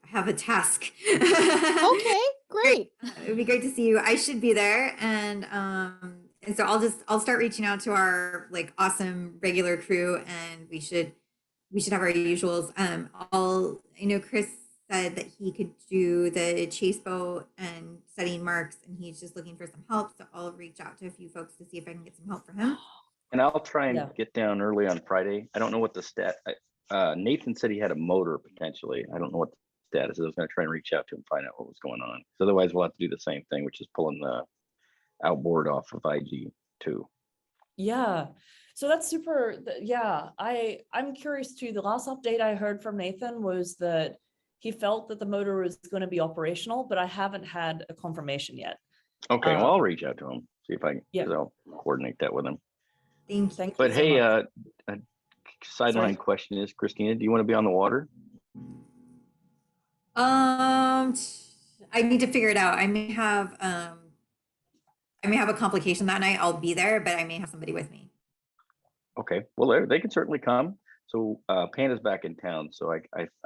have a task. Okay, great. It would be great to see you. I should be there, and so I'll start reaching out to our like awesome regular crew, and we should have our usuals. I know Chris said that he could do the chase boat and setting marks, and he's just looking for some help. So I'll reach out to a few folks to see if I can get some help for him. And I'll try and Yeah. get down early on Friday. I don't know what the Nathan said he had a motor potentially. I don't know what the status is. I was going to try and reach out to him and find out what was going on. So otherwise we'll have to do the same thing, which is pulling the outboard off of IG2. yeah. So that's super. Yeah, I'm curious too. The last update I heard from Nathan was that he felt that the motor was going to be operational, but I haven't had a confirmation yet. Okay, well, I'll reach out to him, see if I can, Yeah. 'cause I'll coordinate that with him. Thank you. Thank you But so hey, much. a sideline question is, Christina, do you want to be on the water? I need to figure it out. I may have a complication that night. I'll be there, but I may have somebody with me. Okay, well, they can certainly come. So Panda's back in town, so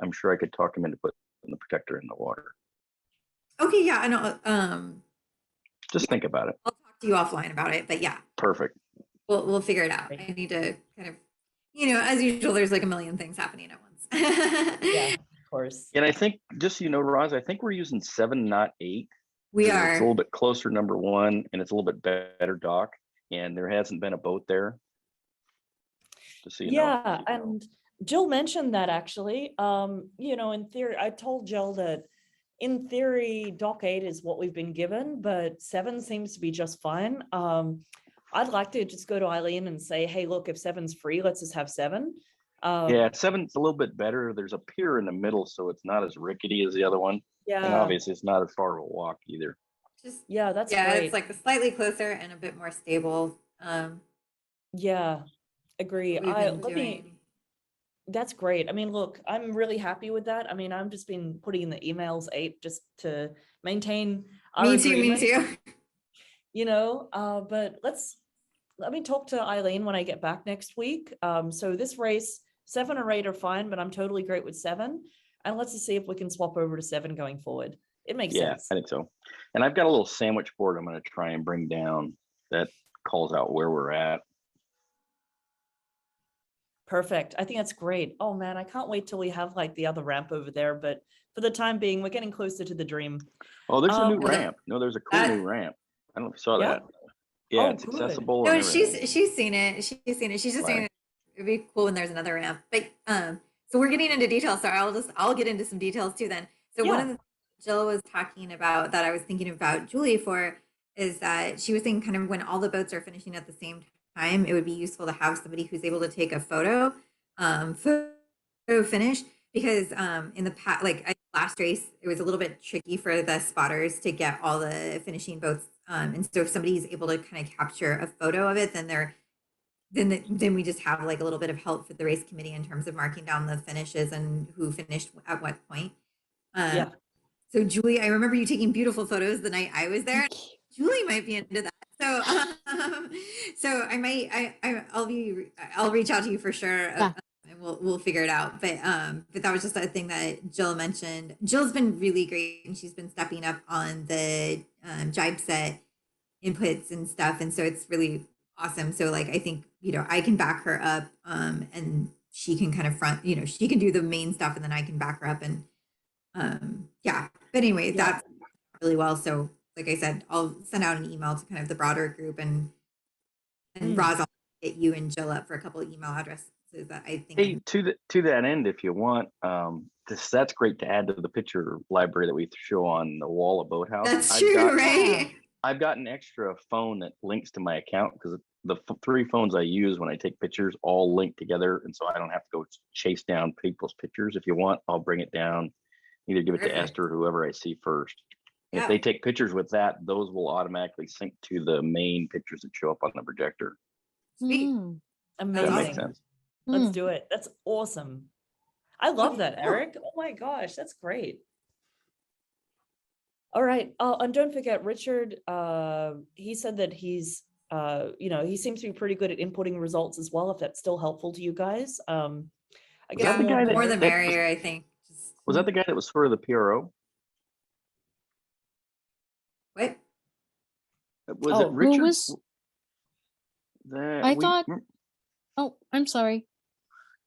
I'm sure I could talk him into putting the protector in the water. Okay, yeah, I know. Just think about it. I'll talk to you offline about it, but yeah, Perfect. we'll figure it out. Great. I need to kind of, as usual, there's like a million things happening at once. Yeah, of course. And I think, just so you know, Roz, I think we're using 7, not 8. We It's a little are. bit closer, number one, and it's a little bit better dock, and there hasn't been a boat there. Just so you know. Yeah, and Jill mentioned that actually. In theory, I told Jill that in theory, Dock 8 is what we've been given, but 7 seems to be just fine. I'd like to just go to Eileen and say, hey, look, if 7's free, let's just have 7. Yeah, 7's a little bit better. There's a pier in the middle, so it's not as rickety as the other one. And Yeah, obviously, it's not as far of a walk either. Just yeah, that's yeah, great. it's like slightly closer and a bit more stable. Yeah, agree. We've been doing. That's great. I mean, look, I'm really happy with that. I mean, I've just been putting in the emails 8 just to maintain our Me too. Me agreement, too. But let me talk to Eileen when I get back next week. So this race, 7 or 8 are fine, but I'm totally great with 7. And let's just see if we can swap over to 7 going forward. It makes sense. I think so. And I've got a little sandwich board I'm going to try and bring down that calls out where we're at. Perfect. I think that's great. Oh man, I can't wait till we have like the other ramp over there. But for the time being, we're getting closer to the dream. Oh, there's a new well, ramp. No, there's a cool new ramp. I don't know if you saw Yeah. that. Yeah, Oh, it's good. accessible. No, and everything. she's seen it. She's seen it. She's just saying Right. it'd be cool when there's another ramp. But so we're getting into details. So I'll get into some details too then. So one Yeah. of the things Jill was talking about that I was thinking about Julie for is that she was saying kind of when all the boats are finishing at the same time, it would be useful to have somebody who's able to take a photo finish because in the past, like last race, it was a little bit tricky for the spotters to get all the finishing boats. And so if somebody's able to kind of capture a photo of it, then we just have like a little bit of help for the race committee in terms of marking down the finishes and who finished at what point. Yeah. So Julie, I remember you taking beautiful photos the night I was there. Julie might be into that. So, so I might, I'll reach out to you for sure. Yeah. and we'll figure it out. But that was just a thing that Jill mentioned. Jill's been really great, and she's been stepping up on the jibe set inputs and stuff, and so it's really awesome. So like I think I can back her up, and she can kind of front. She can do the main stuff, and then I can back her up, and yeah. But anyway, that's really well. So like I said, I'll send out an email to kind of the broader group, and Roz, I'll get you and Jill up for a couple of email addresses that I think. Hey, to that end, if you want, that's great to add to the picture library that we show on the wall of Boathouse. That's true, right? I've got an extra phone that links to my account because the 3 phones I use when I take pictures all link together, and so I don't have to go chase down people's pictures. If you want, I'll bring it down, either give it to Esther or whoever I see first. And if they take pictures with that, those will automatically sync to the main pictures that show up on the projector. Sweet. Amazing. That makes sense. Let's do it. That's awesome. I love that, Eric. Oh my gosh, that's great. All right. And don't forget, Richard, he said that he's, he seems to be pretty good at inputting results as well, if that's still helpful to you guys. I guess more the merrier, I think. Was that the guy that was for the PRO? What? Was it Richard? Who was? I thought. Oh, I'm sorry.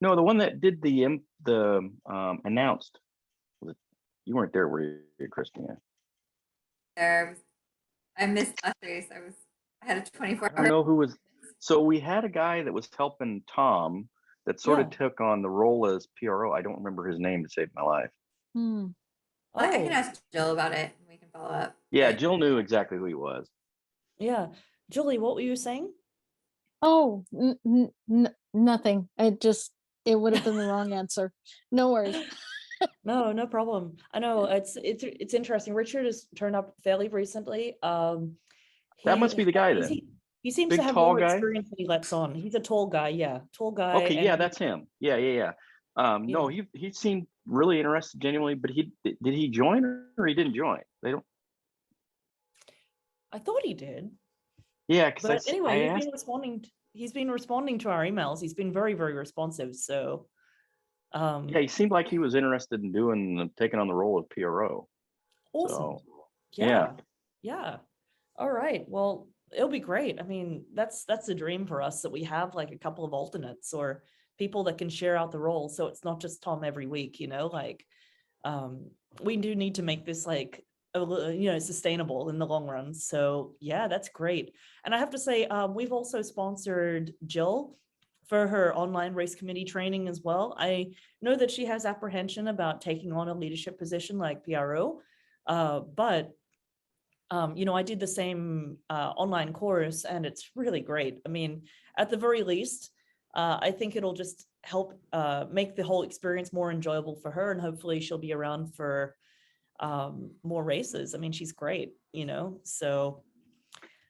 No, the one that did the announced. You weren't there, were you, Christina? There, I missed last race. I had a 24 hour. I don't know who was. So we had a guy that was helping Tom that sort of took on the role as PRO. I don't remember his name to save my life. I can ask Jill about it and we can follow up. Yeah, Jill knew exactly who he was. Yeah. Julie, what were you saying? Oh, nothing. It would have been the wrong answer. No worries. No problem. I know it's interesting. Richard has turned up fairly recently. That must be the guy then. He seems Big, to have tall more guy? experience than he lets on. He's a tall guy, yeah. Tall guy. Okay, yeah, that's him. Yeah. No, he seemed really interested genuinely, but did he join or he didn't join? They don't. I thought he did. Yeah, but anyway, he's been responding to our emails. He's been very, very responsive. So yeah, he seemed like he was interested in taking on the role of PRO. Awesome. So, yeah. All right. Well, it'll be great. I mean, that's a dream for us, that we have like a couple of alternates or people that can share out the role. So it's not just Tom every week, we do need to make this like, sustainable in the long run. So yeah, that's great. And I have to say, we've also sponsored Jill for her online race committee training as well. I know that she has apprehension about taking on a leadership position like PRO, but I did the same online course and it's really great. I mean, at the very least, I think it'll just help make the whole experience more enjoyable for her, and hopefully she'll be around for more races. I mean, she's great, so.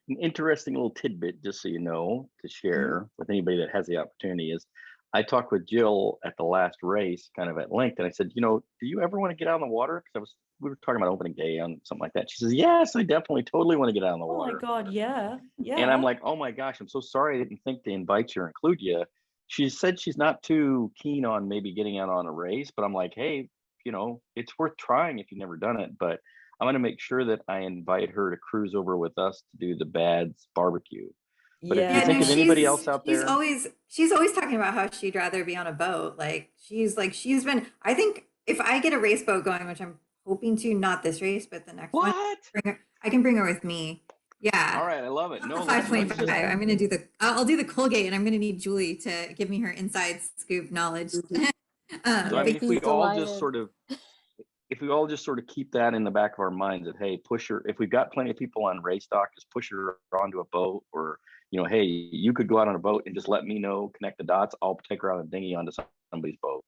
An interesting little tidbit, just so you know, to share with anybody that has the opportunity is, I talked with Jill at the last race, kind of at length, and I said, do you ever want to get out on the water? Because we were talking about opening day on something like that. She says, yes, I definitely totally want to get out on the water. Oh my God, yeah. And I'm like, oh my gosh, I'm so sorry I didn't think to invite you or include you. She said she's not too keen on maybe getting out on a race, but I'm like, hey, it's worth trying if you've never done it. But I'm going to make sure that I invite her to cruise over with us to do the Bads barbecue. But if you think of anybody else out there, she's always talking about how she'd rather be on a boat. She's been, I think if I get a race boat going, which I'm hoping to, not this race, but the next one, I can bring her with me. Yeah. All right. I love it. No, 5.5. I'm going to I'll do the Colgate, and I'm going to need Julie to give me her inside scoop knowledge. So, I mean, if we all just sort of keep that in the back of our minds that, hey, if we've got plenty of people on race dock, just push her onto a boat, or, hey, you could go out on a boat and just let me know, connect the dots. I'll take her on a dinghy onto somebody's boat.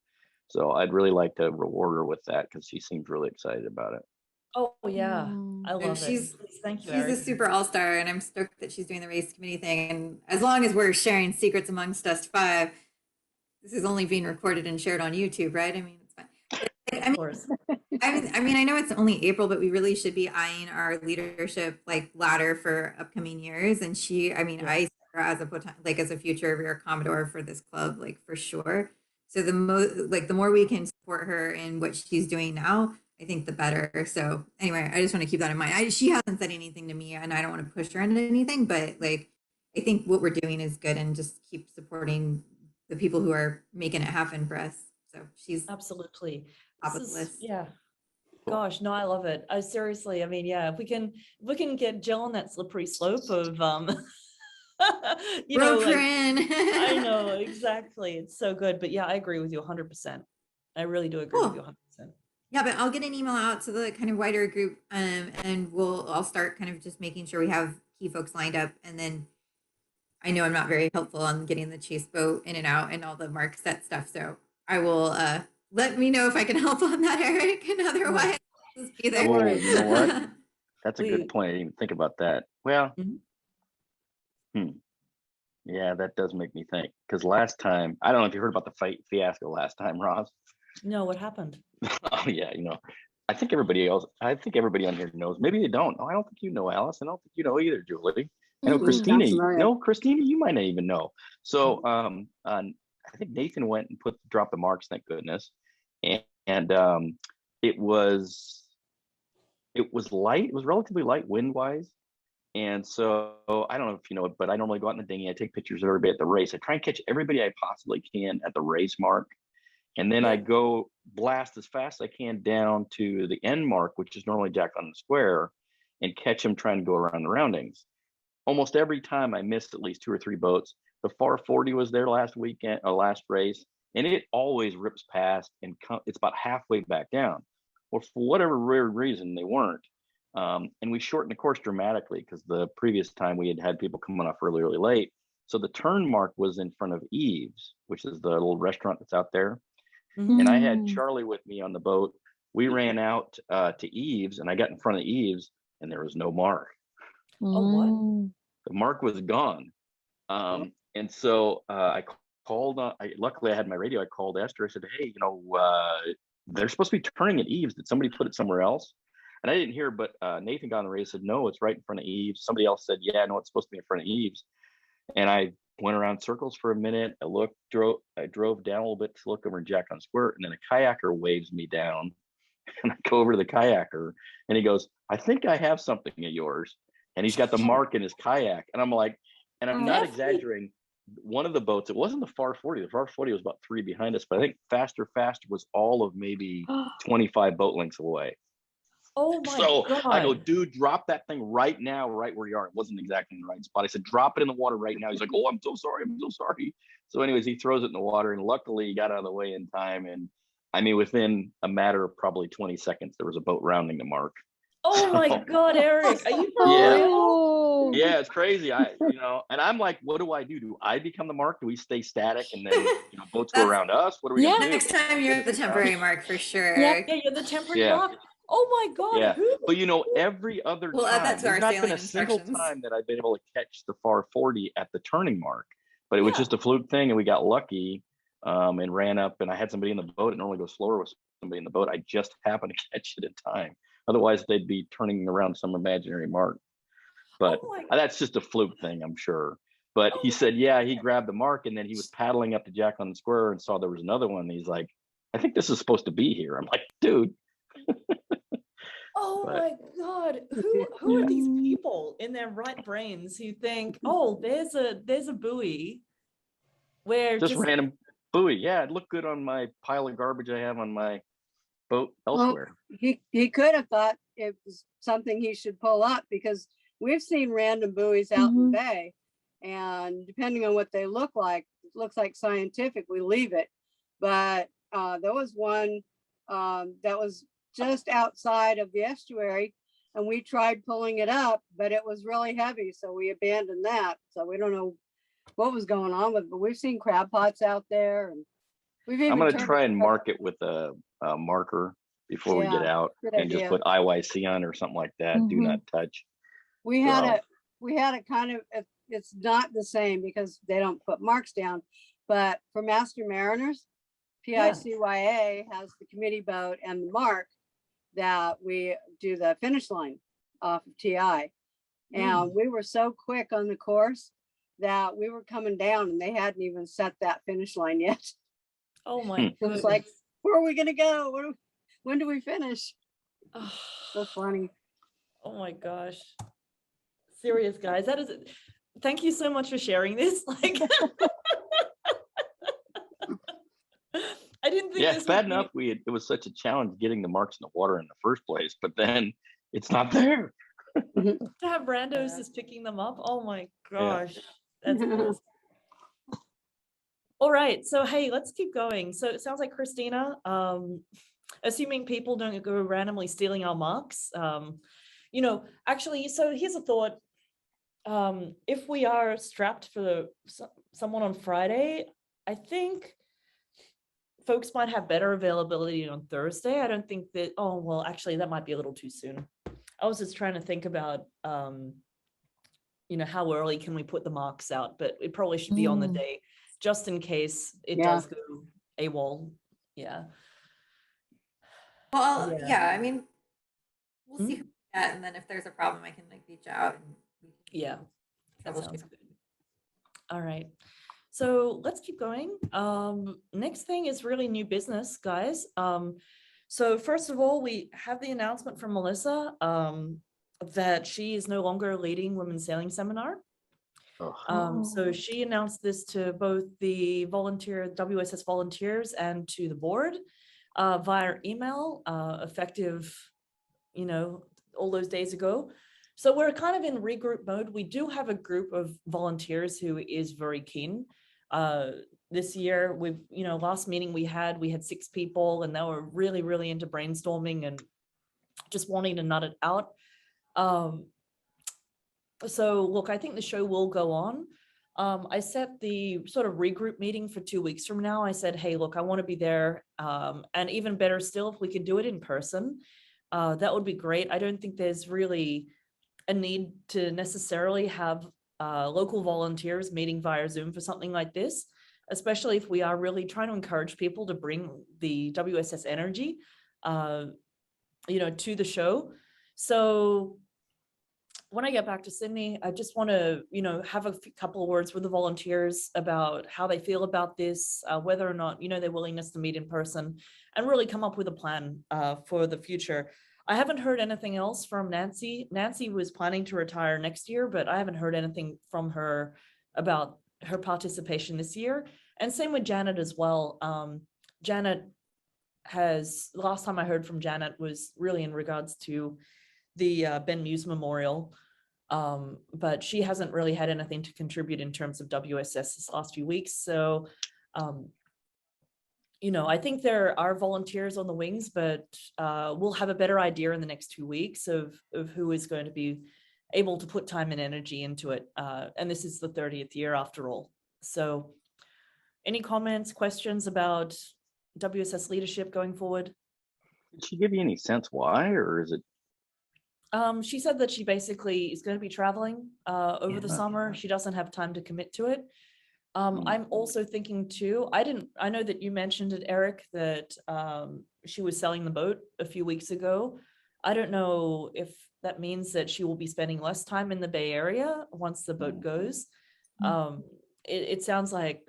So I'd really like to reward her with that because she seems really excited about it. Oh yeah, I love it. Thank you. She's a super all-star, and I'm stoked that she's doing the race committee thing. And as long as we're sharing secrets amongst us 5, this is only being recorded and shared on YouTube, right? I mean, it's fine. Of course. I mean, I know it's only April, but we really should be eyeing our leadership ladder for upcoming years. And I see her as a future rear commodore for this club, for sure. So the more we can support her in what she's doing now, I think the better. So anyway, I just want to keep that in mind. She hasn't said anything to me, and I don't want to push her into anything, but like, I think what we're doing is good, and just keep supporting the people who are making it happen for us. So she's Absolutely. top This of the is, list. yeah. Gosh, no, I love it. I seriously, I mean, yeah, if we can get Jill on that slippery slope of you know, Rope her like, in. I know, exactly. It's so good. But yeah, I agree with you 100%. I really do agree with you Cool. 100%. Yeah, but I'll get an email out to the kind of wider group, and I'll start kind of just making sure we have key folks lined up, and then I know I'm not very helpful on getting the chase boat in and out and all the mark set stuff, so I will let me know if I can help on that, Eric, and otherwise just be there. Oh, you know what? That's a We- good point. I didn't even think about that. Well, Mhm. yeah, that does make me think. Because last time, I don't know if you heard about the fight fiasco last time, Ross. No, what happened? Oh yeah, I think everybody on here knows. Maybe they don't. Oh, I don't think you know, Alice. I don't think you know either, Julie. I know Mm-mm, Christina. not familiar. No, Christina, you might not even know. So, I think Nathan went and dropped the marks. Thank goodness. And it was light. It was relatively light wind wise. And so I don't know if you know it, but I normally go out in the dinghy. I take pictures of everybody at the race. I try and catch everybody I possibly can at the race mark. And then I go blast as fast as I can down to the end mark, which is normally Jack on the Square, and catch them trying to go around the roundings. Almost every time I missed at least 2 or 3 boats. The Far 40 was there last weekend, last race, and it always rips past and it's about halfway back down. Well, for whatever weird reason, they weren't. And we shortened the course dramatically because the previous time we had people coming off really, really late. So the turn mark was in front of Eve's, which is the little restaurant that's out there. Mhm. And I had Charlie with me on the boat. We ran out to Eve's, and I got in front of Eve's, and there was no mark. Oh, what? The mark was gone. And so I called. Luckily, I had my radio. I called Esther. I said, "Hey, they're supposed to be turning at Eve's. Did somebody put it somewhere else?" And I didn't hear, but Nathan got on the radio. Said, "No, it's right in front of Eve's." Somebody else said, "Yeah, no, it's supposed to be in front of Eve's." And I went around circles for a minute. I drove down a little bit to look over Jack on Square, and then a kayaker waves me down. And I go over to the kayaker, and he goes, "I think I have something of yours." And he's got the mark in his kayak. And I'm like, and I'm not exaggerating. One of the boats, it wasn't the Far 40. The Far 40 was about 3 behind us, but I think Faster was all of maybe 25 boat lengths away. Oh my So God. I go, "Dude, drop that thing right now, right where you are." It wasn't exactly in the right spot. I said, "Drop it in the water right now." He's like, "Oh, I'm so sorry. I'm so sorry." So anyways, he throws it in the water, and luckily he got out of the way in time. And I mean, within a matter of probably 20 seconds, there was a boat rounding the mark. Oh my God, Eric, are you for Yeah. real? Oh, Yeah, it's crazy. And I'm like, what do I do? Do I become the mark? Do we stay static and then boats go That's- around us? What are we gonna do? Next time you're at the temporary mark for sure. Yep. Yeah, you're the temporary Yeah. mark. Oh my God. Yeah, Who? but every other We'll add that time, to there's our not sailing been a single instructions. time that I've been able to catch the Far 40 at the turning mark. But it was Yeah. just a fluke thing, and we got lucky and ran up, and I had somebody in the boat. It normally goes slower with somebody in the boat. I just happened to catch it in time. Otherwise, they'd be turning around some imaginary mark. But Oh my- that's just a fluke thing, I'm sure. But he said, yeah, he grabbed the mark, and then he was paddling up to Jack on the Square and saw there was another one. And he's like, "I think this is supposed to be here." I'm like, "Dude." Oh But- my God. Who are these Mm. people in their right brains who think, oh, there's a buoy where Just random buoy. Yeah, it looked good on my pile of garbage I have on my boat elsewhere. He could have thought it was something he should pull up, because we've seen random buoys out in the bay, and depending on what they look like, it looks like scientific, we leave it. But there was one that was just outside of the estuary, and we tried pulling it up, but it was really heavy, so we abandoned that. So we don't know what was going on with it, but we've seen crab pots out there, and we've even I'm going to turned try and it- mark it with a marker before we get Yeah, out, good and just idea. put IYC on or something like that. Do Mhm. not touch. We had So- a kind of, it's not the same because they don't put marks down, but for Master Mariners, PICYA has the committee boat and the mark that we do the finish line off of TI. And we were so quick on the course that we were coming down and they hadn't even set that finish line yet. Oh my It goodness. was like, where are we gonna go? When do we finish? Oh, So funny. oh my gosh. Serious, guys. That is, thank you so much for sharing this. Like, I didn't think Yeah, this bad would be enough it was such a challenge getting the marks in the water in the first place, but then it's not there. to have randos just picking them up. Oh my gosh. That's awesome. All right, so hey, let's keep going. So it sounds like Christina, assuming people don't go randomly stealing our marks, actually, so here's a thought. If we are strapped for someone on Friday, I think folks might have better availability on Thursday. I don't think that, oh, well, actually, that might be a little too soon. I was just trying to think about, how early can we put the marks out, but it probably should be on the day, just in case it does go AWOL. Yeah. Well, Yeah. yeah, I mean, we'll see Mm. who we get, and then if there's a problem, I can like reach out and we can Yeah, that troubleshoot. sounds good. All right. So let's keep going. Next thing is really new business, guys. So first of all, we have the announcement from Melissa that she is no longer leading Women's Sailing Seminar. So she announced this to both the WSS volunteers and to the board via email, effective, all those days ago. So we're kind of in regroup mode. We do have a group of volunteers who is very keen. This year, last meeting we had 6 people, and they were really, really into brainstorming and just wanting to nut it out. So look, I think the show will go on. I set the sort of regroup meeting for 2 weeks from now. I said, hey, look, I want to be there. And even better still, if we could do it in person, that would be great. I don't think there's really a need to necessarily have local volunteers meeting via Zoom for something like this, especially if we are really trying to encourage people to bring the WSS energy, to the show. So when I get back to Sydney, I just want to, have a couple of words with the volunteers about how they feel about this, whether or not, their willingness to meet in person, and really come up with a plan for the future. I haven't heard anything else from Nancy. Nancy was planning to retire next year, but I haven't heard anything from her about her participation this year. And same with Janet as well. Janet last time I heard from Janet was really in regards to the Ben Muse Memorial. But she hasn't really had anything to contribute in terms of WSS this last few weeks. So, I think there are volunteers on the wings, but we'll have a better idea in the next 2 weeks of who is going to be able to put time and energy into it. And this is the 30th year after all. So any comments, questions about WSS leadership going forward? Did she give you any sense why, or is it? She said that she basically is going to be traveling over the summer. She doesn't have time to commit to it. I'm also thinking too, I know that you mentioned it, Eric, that she was selling the boat a few weeks ago. I don't know if that means that she will be spending less time in the Bay Area once the boat goes. It sounds like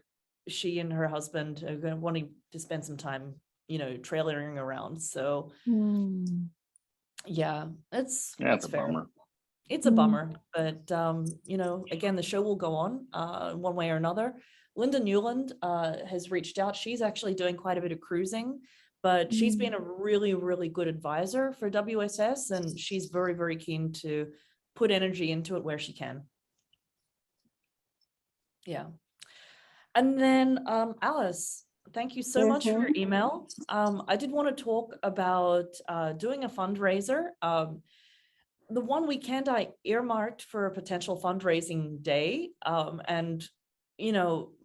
she and her husband are going to wanting to spend some time, trailering around. So yeah, it's Yeah, it's it's a fair. bummer. It's a bummer, but again, the show will go on one way or another. Linda Newland has reached out. She's actually doing quite a bit of cruising, but she's been a really, really good advisor for WSS, and she's very, very keen to put energy into it where she can. Yeah. And then Alice, thank you so much for your email. I did want to talk about doing a fundraiser. The one weekend I earmarked for a potential fundraising day. And,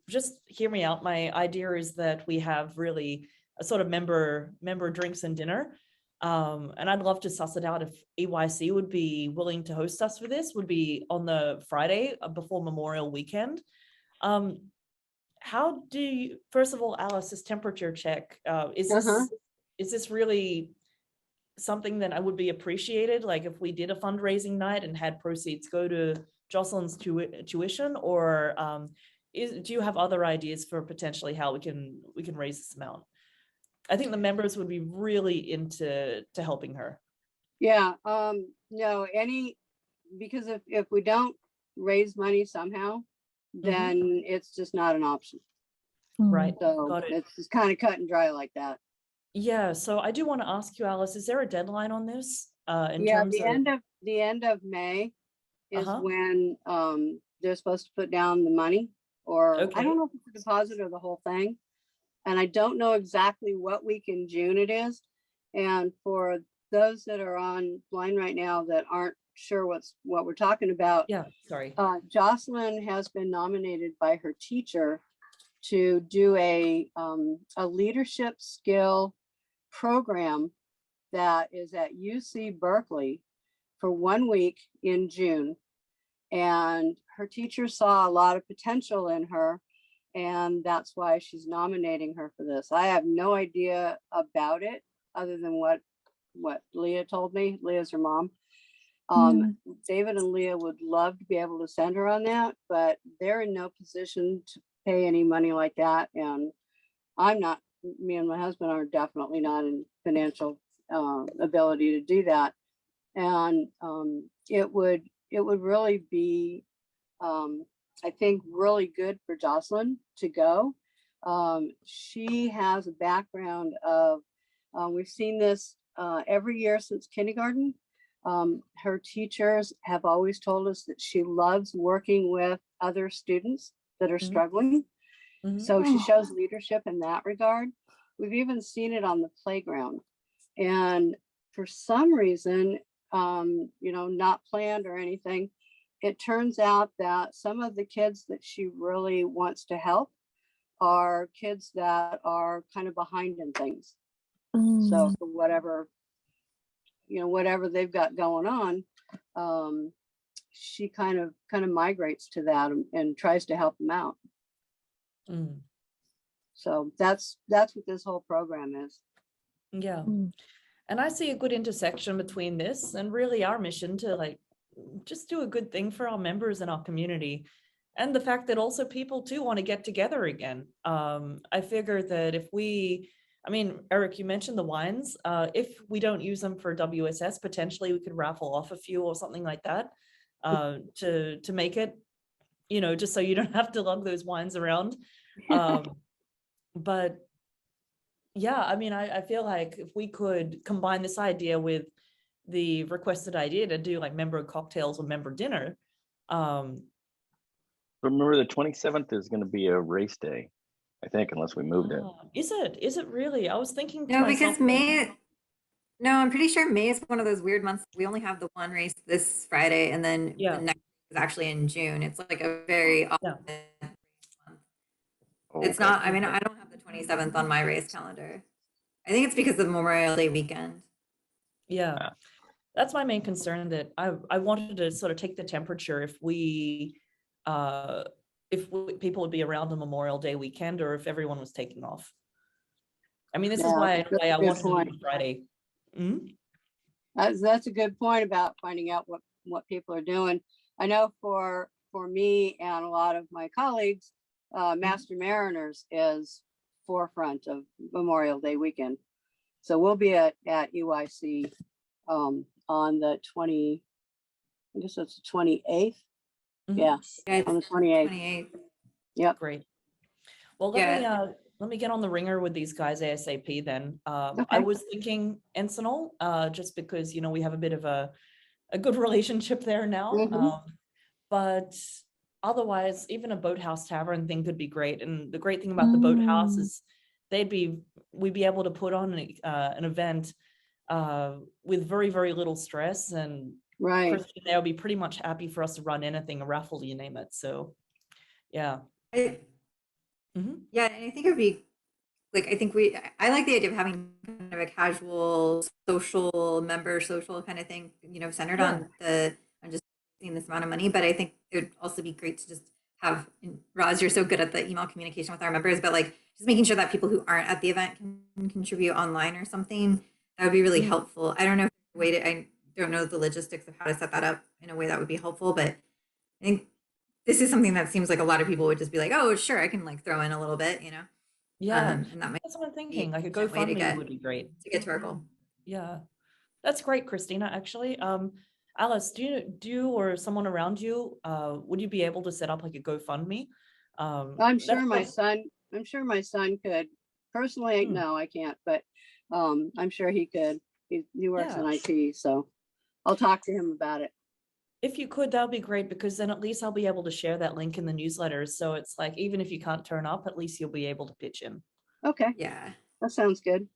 just hear me out. My idea is that we have really a sort of member drinks and dinner. And I'd love to suss it out if IYC would be willing to host us for this, would be on the Friday before Memorial Weekend. How do you, first of all, Alice, this temperature check, is this really something that I would be appreciated, like if we did a fundraising night and had proceeds go to Jocelyn's tuition, or do you have other ideas for potentially how we can raise this amount? I think the members would be really into helping her. Yeah, no, because if we don't raise money somehow, then it's just not an option. Right. So Got it. it's just kind of cut and dry like that. Yeah. So I do want to ask you, Alice, is there a deadline on this? In Yeah, terms the end of May is Uh-huh. when they're supposed to put down the money, or I Okay. don't know if it's a deposit or the whole thing. And I don't know exactly what week in June it is. And for those that are online right now that aren't sure what we're talking about, Yeah. Sorry. Jocelyn has been nominated by her teacher to do a leadership skill program that is at UC Berkeley for 1 week in June. And her teacher saw a lot of potential in her, and that's why she's nominating her for this. I have no idea about it other than what Leah told me. Leah's her mom. David and Leah would love to be able to send her on that, but they're in no position to pay any money like that. And I'm not, me and my husband are definitely not in financial ability to do that. And it would really be, I think, really good for Jocelyn to go. She has a background of, we've seen this every year since kindergarten. Her teachers have always told us that she loves working with other students that are struggling. So she shows leadership in that regard. We've even seen it on the playground. And for some reason, not planned or anything, it turns out that some of the kids that she really wants to help are kids that are kind of behind in things. So for whatever they've got going on, she kind of migrates to that and tries to help them out. So that's what this whole program is. Yeah. And I see a good intersection between this and really our mission to just do a good thing for our members and our community. And the fact that also people too want to get together again. I figure that Eric, you mentioned the wines. If we don't use them for WSS, potentially we could raffle off a few or something like that to make it, just so you don't have to lug those wines around. But yeah, I feel like if we could combine this idea with the requested idea to do member cocktails or member dinner. Remember, the 27th is going to be a race day, I think, unless we moved it. Is it really? I was thinking to No, myself, because I'm pretty sure May is one of those weird months. We only have the one race this Friday, and then Yeah. the next is actually in June. It's like a very odd month. It's not, I don't have the 27th on my race calendar. I think it's because of Memorial Day weekend. Yeah. That's my main concern, that I wanted to sort of take the temperature if people would be around on Memorial Day weekend or if everyone was taking off. This is why I wanted to do Friday. That's a good point about finding out what people are doing. I know for me and a lot of my colleagues, Master Mariners is forefront of Memorial Day weekend. So we'll be at IYC on the 28th. Yeah, on the 28th. Yep. Great. Well, let me get on the ringer with these guys ASAP then. Okay. I was thinking Encinal, just because, we have a bit of a good relationship there now. But otherwise, even a boathouse tavern thing could be great. And the great thing about the boathouse is we'd be able to put on an event with very, very little stress, and Christian, they'll be pretty much happy for us to run anything, a raffle, you name it. So yeah. Yeah, and I think it would be I like the idea of having kind of a casual social kind of thing, centered on just seeing this amount of money. But I think it would also be great to just have, Roz, you're so good at the email communication with our members, but just making sure that people who aren't at the event can contribute online or something. That would be really helpful. I don't know I don't know the logistics of how to set that up in a way that would be helpful, but I think this is something that seems like a lot of people would just be like, oh, sure, I can like throw in a little bit, you know? Yeah, And that might that's what I'm be thinking. Like a an efficient way GoFundMe would be great. to get to our goal. Yeah, that's great, Christina, actually. Alice, do you or someone around you, would you be able to set up like a GoFundMe? I'm sure that's my son could. Personally, Hmm. no, I can't, but I'm sure he could. He works in Yeah. IT, so I'll talk to him about it. If you could, that would be great, because then at least I'll be able to share that link in the newsletters. So it's like, even if you can't turn up, at least you'll be able to pitch in. Okay, Yeah. that sounds good.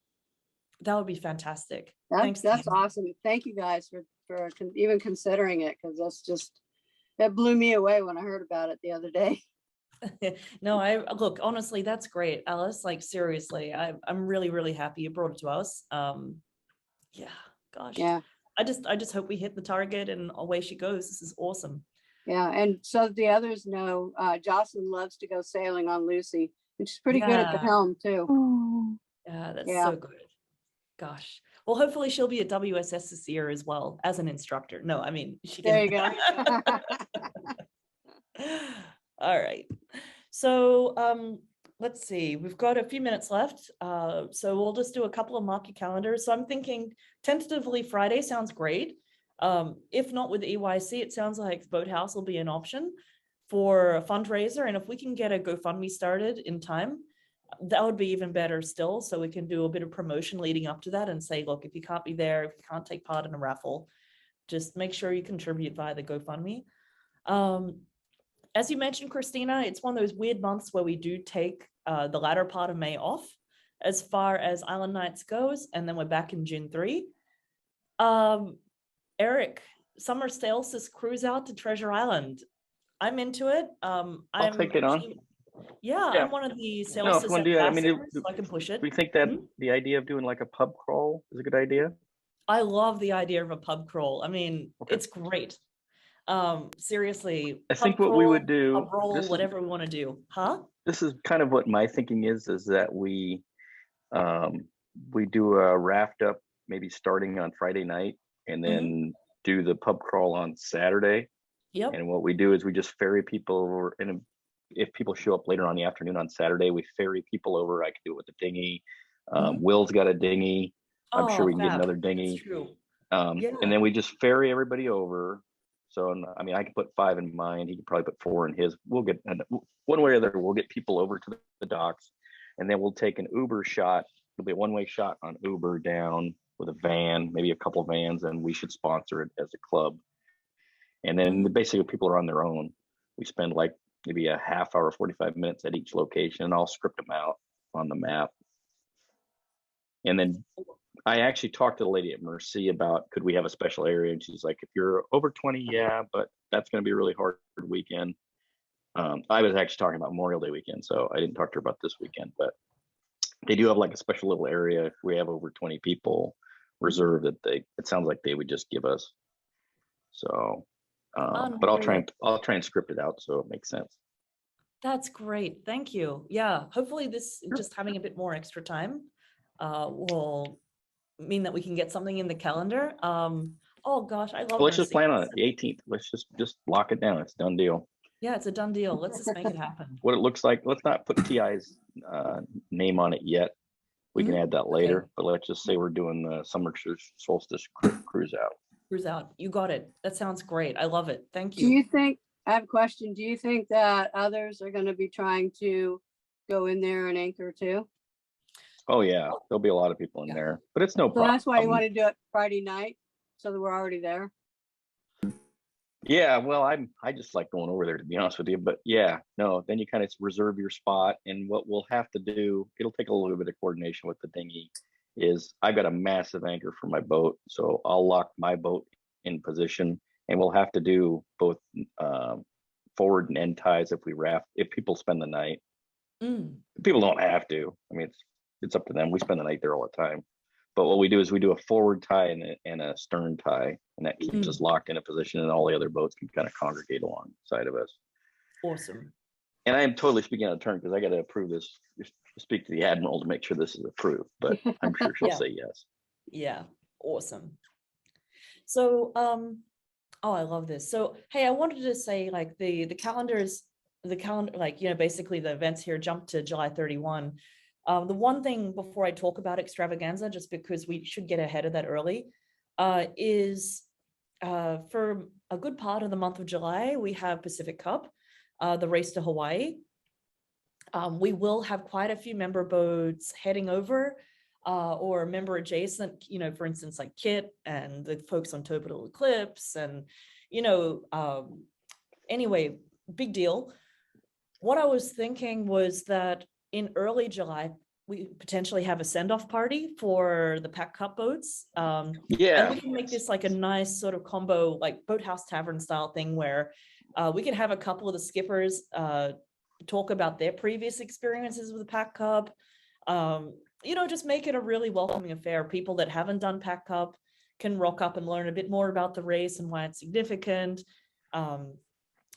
That would be fantastic. That's Thanks. that's team. awesome. Thank you guys for even considering it, because that blew me away when I heard about it the other day. No, I look, honestly, that's great, Alice. Like seriously, I'm really, really happy you brought it to us. Yeah, gosh. Yeah, I just hope we hit the target and away she goes. This is awesome. yeah. And so the others know, Jocelyn loves to go sailing on Lucy, and she's pretty good at the Yeah. helm too. Oh, Yeah, that's Yeah. so good. Gosh. Well, hopefully she'll be at WSS this year as well as an instructor. No, I mean, she There can. you go. All right. So let's see, we've got a few minutes left. So we'll just do a couple of market calendars. So I'm thinking tentatively Friday sounds great. If not with EYC, it sounds like Boathouse will be an option for a fundraiser. And if we can get a GoFundMe started in time, that would be even better still. So we can do a bit of promotion leading up to that and say, look, if you can't be there, if you can't take part in a raffle, just make sure you contribute via the GoFundMe. As you mentioned, Christina, it's one of those weird months where we do take the latter part of May off as far as Island Nights goes, and then we're back in June 3. Eric, summer solstice cruise out to Treasure Island. I'm into it. I'll take it on. Yeah, Yeah. I'm one of the No, if solstice you want to do that, I mean, ambassadors, so I can push it. we think that Mhm. the idea of doing like a pub crawl is a good idea. I love the idea of a pub crawl. I mean, Okay. it's great. Seriously, I pub think what we crawl, would do, pub roll, this is whatever we want to do. Huh? this is kind of what my thinking is that we do a raft up maybe starting on Friday night and then do the pub crawl on Saturday. Yep. And what we do is we just ferry people over, and if people show up later on the afternoon on Saturday, we ferry people over. I can do it with the dinghy. Will's got a dinghy. I'm sure we can get fab. another That's dinghy. true. And then we just ferry everybody over. So, I mean, I can put 5 in mine. He can probably put 4 in his. We'll get, one way or the other, we'll get people over to the docks, and then we'll take an Uber shot. It'll be a one-way shot on Uber down with a van, maybe a couple of vans, and we should sponsor it as a club. And then basically people are on their own. We spend like maybe a half hour, 45 minutes at each location, and I'll script them out on the map. And then I actually talked to the lady at Mercy about, could we have a special area? And she's like, if you're over 20, yeah, but that's going to be a really hard weekend. I was actually talking about Memorial Day weekend, so I didn't talk to her about this weekend, but they do have like a special little area. If we have over 20 people reserved, that it sounds like they would just give us. So, but I'll try and script it out so it makes sense. That's great. Thank you. Yeah. Hopefully this just having a bit more extra time will mean that we can get something in the calendar. Oh gosh, I love Well, let's just Mercy. plan on it. The 18th. Let's just lock it down. It's a done deal. Yeah, it's a done deal. Let's just make it happen. What it looks like. Let's not put TI's name on it yet. We can add that later, but let's just say we're doing the summer solstice cruise out. Cruise out. You got it. That sounds great. I love it. Thank Do you. you think, I have a question. Do you think that others are going to be trying to go in there and anchor too? Oh yeah, there'll be a lot of people in there, but it's no So problem. that's why you want to do it Friday night, so that we're already there. Yeah, well, I just like going over there, to be honest with you. But yeah, no, then you kind of reserve your spot, and what we'll have to do, it'll take a little bit of coordination with the dinghy, is I've got a massive anchor for my boat, so I'll lock my boat in position, and we'll have to do both forward and end ties if people spend the night. People don't have to. I mean, it's up to them. We spend the night there all the time. But what we do is we do a forward tie and a stern tie, and that keeps us locked in a position, and all the other boats can kind of congregate alongside of us. Awesome. And I am totally speaking out of turn because I got to approve this, speak to the admiral to make sure this is approved, but I'm sure she'll say yes. Yeah, awesome. So Oh, I love this. So, hey, I wanted to say like the calendar, like, you know, basically the events here jump to July 31. The one thing before I talk about extravaganza, just because we should get ahead of that early, is for a good part of the month of July, we have Pacific Cup, the race to Hawaii. We will have quite a few member boats heading over, or member adjacent, you know, for instance, like Kit and the folks on Total Eclipse and, you know, anyway, big deal. What I was thinking was that in early July, we potentially have a send-off party for the Pack Cup boats. And Yeah. we can make this like a nice sort of combo, like boathouse tavern style thing where we can have a couple of the skippers talk about their previous experiences with the Pack Cup. You know, just make it a really welcoming affair. People that haven't done Pack Cup can rock up and learn a bit more about the race and why it's significant.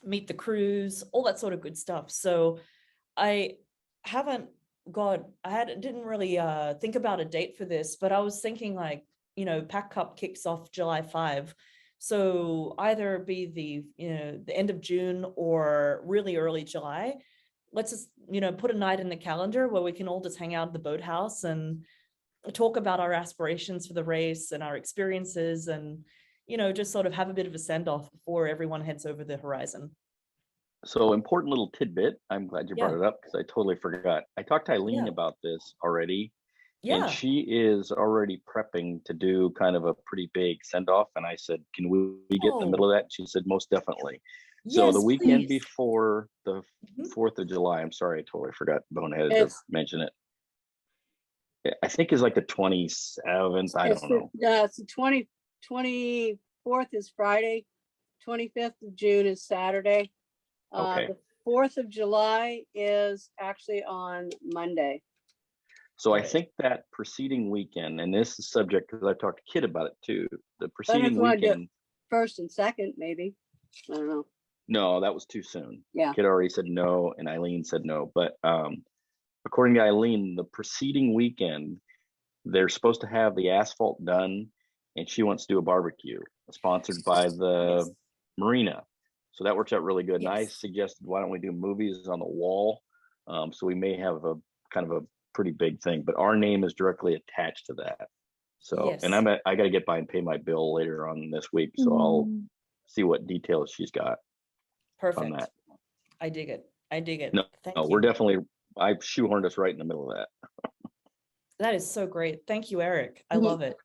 Meet the crews, all that sort of good stuff. So I didn't really think about a date for this, but I was thinking like, you know, Pack Cup kicks off July 5. So either be the end of June or really early July. Let's just, you know, put a night in the calendar where we can all just hang out at the boathouse and talk about our aspirations for the race and our experiences and, you know, just sort of have a bit of a send off before everyone heads over the horizon. So important little tidbit. I'm glad you brought Yeah. it up because I totally forgot. I talked to Eileen Yeah. about this already, and Yeah. she is already prepping to do kind of a pretty big send off. And I said, can we get in the middle of that? And she said, most definitely. So the Yes, weekend please. before the Mhm. 4th of July, I'm sorry, I totally forgot, boneheaded to It's, mention it. I think is like the 27th. I it's don't know. it's the 24th is Friday, 25th of June is Saturday. Okay. The 4th of July is actually on Monday. So I Right. think that preceding weekend, and this is subject because I've talked to Kid about it too. The But if preceding you want to do it weekend, first and second, maybe. I don't know. no, that was too soon. Yeah. Kid already said no, and Eileen said no. But according to Eileen, the preceding weekend, they're supposed to have the asphalt done, and she wants to do a barbecue sponsored by the Yes. marina. So that works out really good. And I Yes. suggested, why don't we do movies on the wall? So we may have a kind of a pretty big thing, but our name is directly attached to that. So, and Yes. I got to get by and pay my bill later on this week. So I'll see what details she's got on Perfect. that. I dig it. I dig it. No, Thank we're you. definitely, I shoehorned us right in the middle of that. That is so great. Thank you, Eric. I Mhm. love it.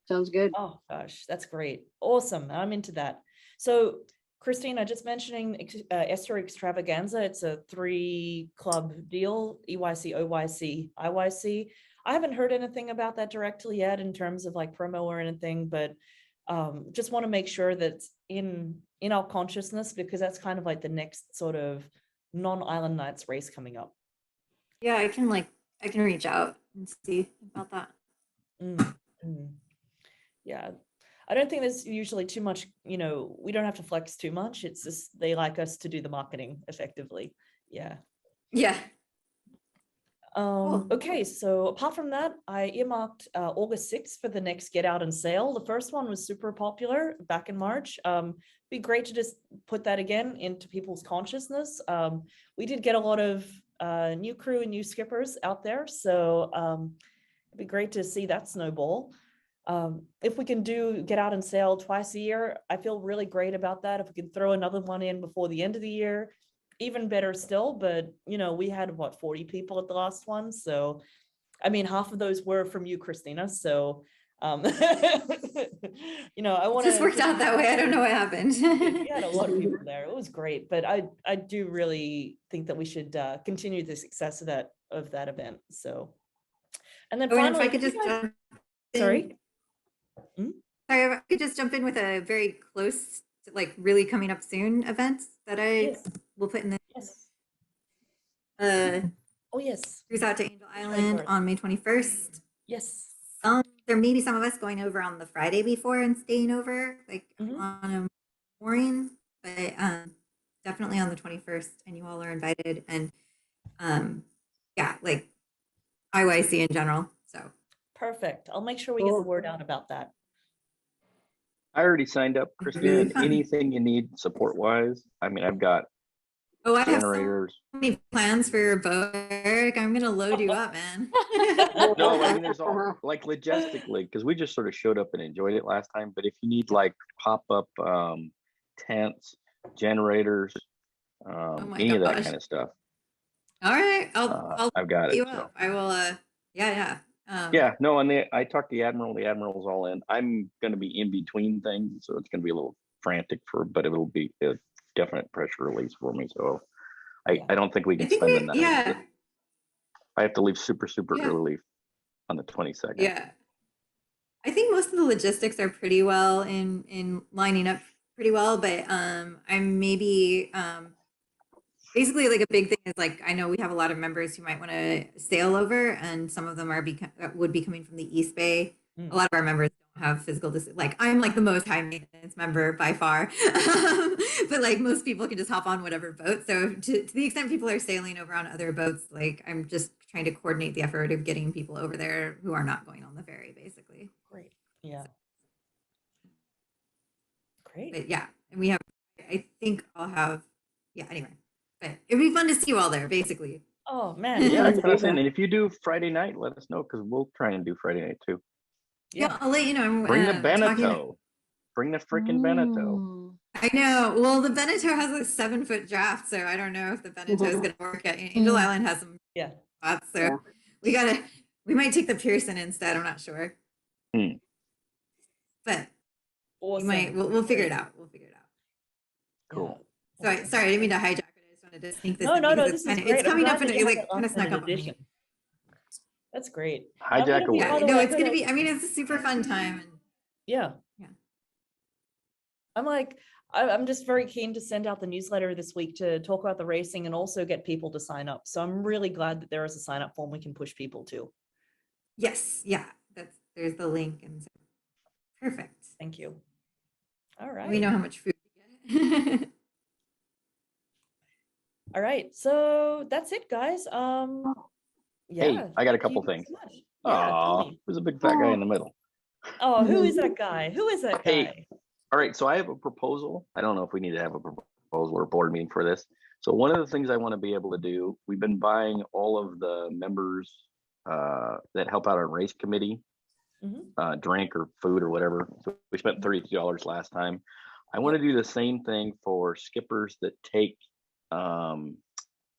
Sounds good. Oh gosh, that's great. Awesome. I'm into that. So Christina, just mentioning Esther Extravaganza. It's a 3-club deal, EYC, OYC, IYC. I haven't heard anything about that directly yet in terms of like promo or anything, but just want to make sure that's in our consciousness because that's kind of like the next sort of non-Island Nights race coming up. Yeah, I can reach out and see about that. Mm, mm. Yeah. I don't think there's usually too much, you know, we don't have to flex too much. It's just they like us to do the marketing effectively. Yeah. Yeah. Cool. Okay, so apart from that, I earmarked August 6th for the next Get Out and Sail. The first one was super popular back in March. Be great to just put that again into people's consciousness. We did get a lot of new crew and new skippers out there, so it'd be great to see that snowball. If we can do Get Out and Sail twice a year, I feel really great about that. If we can throw another one in before the end of the year, even better still. But, you know, we had what, 40 people at the last one. So, I mean, half of those were from you, Christina. So, you know, I It want to. just worked out that way. I don't know what happened. We had a lot of people there. It was great. But I do really think that we should continue the success of that event. So, and then Oh, and if finally, I could just jump in- sorry. Sorry, if I could just jump in with a very close, like really coming up soon event that I Yes. will put in the Yes. Oh yes. cruise out to Angel Island on May 21st. Yes. There may be some of us going over on the Friday before and staying over, like Mhm. on a morning, but definitely on the 21st, and you all are invited. And yeah, like IYC in general. So Perfect. I'll make sure we get the word out about that. I already signed up, Christine, Really and fun. anything you need support wise. I mean, I've got Oh, I have so generators. many plans for your boat, Eric. I'm gonna load you up, man. No, but I mean, there's all like logistically, because we just sort of showed up and enjoyed it last time. But if you need like pop-up tents, generators, Oh my any of that gosh. kind of stuff, All right, I'll I've got load it. you So. up. I will. Yeah. Yeah, no, and I talked to the admiral. The admiral's all in. I'm going to be in between things, so it's going to be a little frantic but it'll be a definite pressure release for me. So I don't think we I can think spend the night. yeah, I have to leave super yeah, early on the 22nd. yeah. I think most of the logistics are pretty well in lining up pretty well, but I'm maybe basically like a big thing is like I know we have a lot of members who might want to sail over, and some of them would be coming from the East Bay. A lot of our members don't have physical like I'm like the most high maintenance member by far, but like most people can just hop on whatever boat. So to the extent people are sailing over on other boats, like I'm just trying to coordinate the effort of getting people over there who are not going on the ferry, basically. Great. Yeah. Great. But yeah, and we have. I think I'll have. Yeah. Anyway, but it'd be fun to see you all there, basically. Oh man. Yeah, Yeah, that's what I'm saying. And if you do Friday night, let us know because we'll try and do Friday night too. Yeah, I'll let you know. I'm Bring the talking. Beneteau. Bring the freaking Beneteau. Mm. I know. Well, the Beneteau has a 7-foot draft, so I don't know if the Beneteau is going to work. Angel Island has some Yeah. spots, so we might take the Pearson instead. I'm not sure, but Awesome. we'll figure it out. We'll figure it out. Cool. Yeah. Sorry, I didn't mean to hijack it. I just wanted to sneak this No, in no, because this is it's great. I'm coming glad up and that it you have like that kind of last snuck minute up on me. addition. That's great. Hijack away. Yeah, By the no, way, it's gonna be. I mean, it's a super fun time. And Yeah. Yeah. I'm like, I'm just very keen to send out the newsletter this week to talk about the racing and also get people to sign up. So I'm really glad that there is a sign up form we can push people to. yes, yeah, there's the link and so perfect. Thank you. All right. We know how much food we get. All right. So that's it, guys. Yeah. Hey, I got a thank couple you things. so much. Yeah, tell Aw, me. there's a big fat guy in the middle. Oh, who is that guy? Who is that Hey. guy? All right, so I have a proposal. I don't know if we need to have a proposal or a board meeting for this. So one of the things I want to be able to do, we've been buying all of the members that help out on race committee, drink or food or whatever. So we spent $32 last time. I want to do the same thing for skippers that take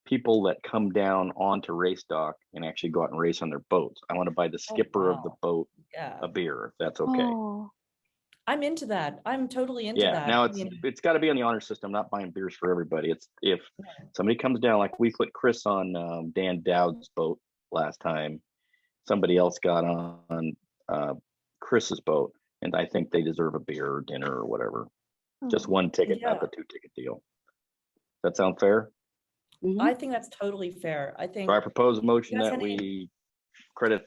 people that come down onto race dock and actually go out and race on their boats. I want to buy the skipper of the wow. boat Yeah. a beer, if that's okay. Oh. I'm into that. I'm totally into Yeah, that. now I mean, it's got to be on the honor system, not buying beers for everybody. It's if somebody comes down, like we put Chris on Dan Dowd's boat last time, somebody else got on Chris's boat, and I think they deserve a beer or dinner or whatever. Just one ticket, not the 2-ticket deal. That sound fair? I think that's totally fair. I think So I propose a motion guys that have any- we credit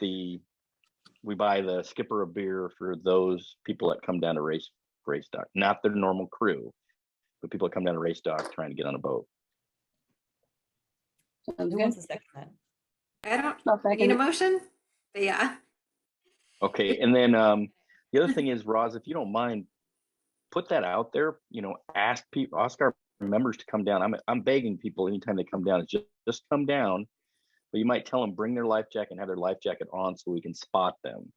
we buy the skipper a beer for those people that come down to race dock, not their normal crew, but people that come down to race dock trying to get on a boat. who wants to second that? I don't need a motion, but yeah. Okay, and then the other thing is, Roz, if you don't mind, put that out there. Ask our members to come down. I'm begging people anytime they come down, just come down. But you might tell them bring their life jacket and have their life jacket on so we can spot them.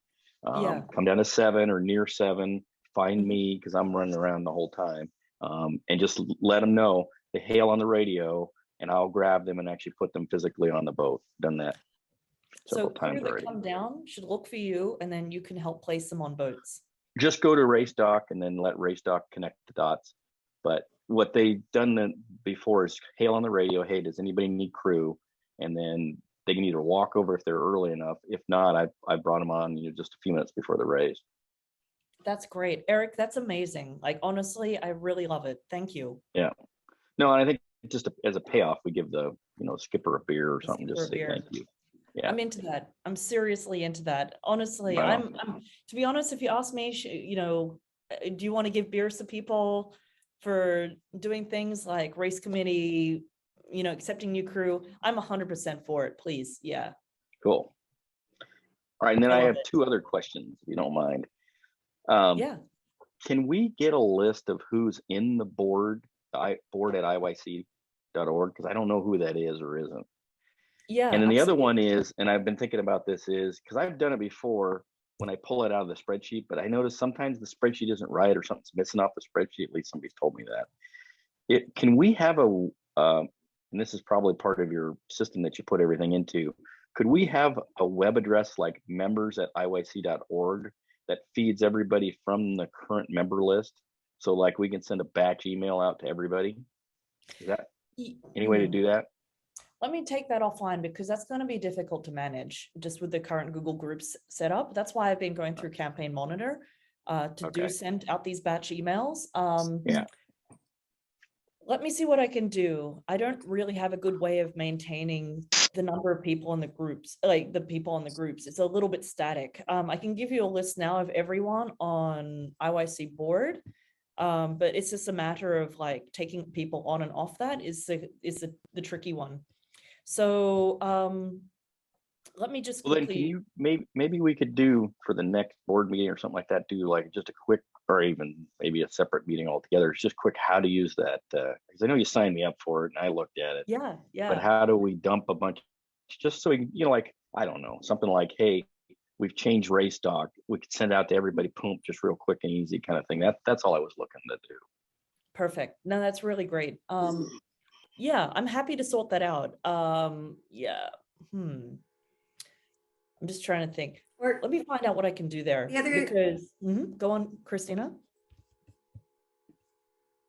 Come down to 7 or near 7. Find me because I'm running around the whole time, and just let them know they hail on the radio, and I'll grab them and actually put them physically on the boat. Done that several So crew times that already. come down should look for you, and then you can help place them on boats. Just go to race dock and then let race dock connect the dots. But what they've done before is hail on the radio, hey, does anybody need crew? And then they can either walk over if they're early enough. If not, I brought them on just a few minutes before the race. That's great. Eric, that's amazing. Like, honestly, I really love it. Thank you. Yeah. No, and I think just as a payoff, we give the skipper a beer or something, Skipper just a say beer. thank you. Yeah. I'm into that. I'm seriously into that. Honestly, Wow. I'm to be honest, if you ask me, do you want to give beers to people for doing things like race committee, accepting new crew? I'm 100% for it, please. Yeah. Cool. All right. And then I I love have it. 2 other questions, if you don't mind. Yeah. can we get a list of who's in the board, board at IYC.org? Because I don't know who that is or isn't. Yeah. And then the other absolutely. one is, and I've been thinking about this, is because I've done it before when I pull it out of the spreadsheet, but I notice sometimes the spreadsheet isn't right or something's missing off the spreadsheet. At least somebody's told me that. Can we have a, and this is probably part of your system that you put everything into, could we have a web address like members@iyc.org that feeds everybody from the current member list? So like we can send a batch email out to everybody? Is that any way to do that? Let me take that offline because that's going to be difficult to manage just with the current Google Groups setup. That's why I've been going through Campaign Monitor to do send out these batch emails. Yeah. Let me see what I can do. I don't really have a good way of maintaining the number of people in the groups, like the people in the groups. It's a little bit static. I can give you a list now of everyone on IYC board, but it's just a matter of like taking people on and off. That is the tricky one. So let me just Well, then quickly. can you maybe we could do for the next board meeting or something like that, do like just a quick, or even maybe a separate meeting altogether. It's just quick how to use that, because I know you signed me up for it and I looked at it. Yeah, yeah. But how do we dump a bunch, just so we, like, I don't know, something like, hey, we've changed race doc. We could send out to everybody, boom, just real quick and easy kind of thing. That's all I was looking to do. Perfect. No, that's really great. Yeah, I'm happy to sort that out. Yeah. I'm just trying to think. Or Let me find out what I can do there. The other- Because go on, Christina.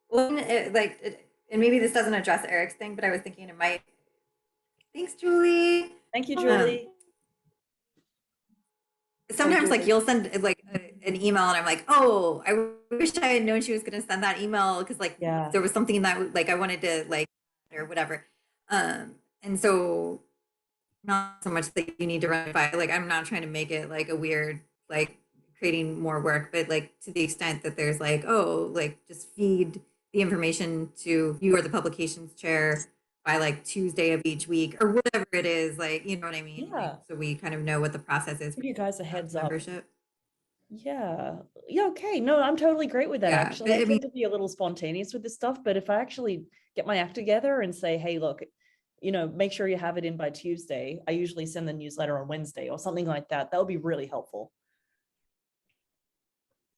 Well, and maybe this doesn't address Eric's thing, but I was thinking it might. Thanks, Julie. Thank you, Julie. Sometimes like Julie. you'll send like an email and I'm like, oh, I wish I had known she was going to send that email because like Yeah. there was something that like I wanted to like or whatever. And so not so much that you need to run it by, like I'm not trying to make it like a weird like creating more work, but like to the extent that there's like, oh, like just feed the information to you or the publications chair by like Tuesday of each week or whatever it is, like, you know what I mean? Yeah. Like, so we kind of know what the process is. Give you guys a heads up. Membership. Yeah. Yeah. Okay. No, I'm totally great with that. Yeah, Actually, but I I mean- tend to be a little spontaneous with this stuff, but if I actually get my act together and say, hey, look, make sure you have it in by Tuesday. I usually send the newsletter on Wednesday or something like that. That would be really helpful.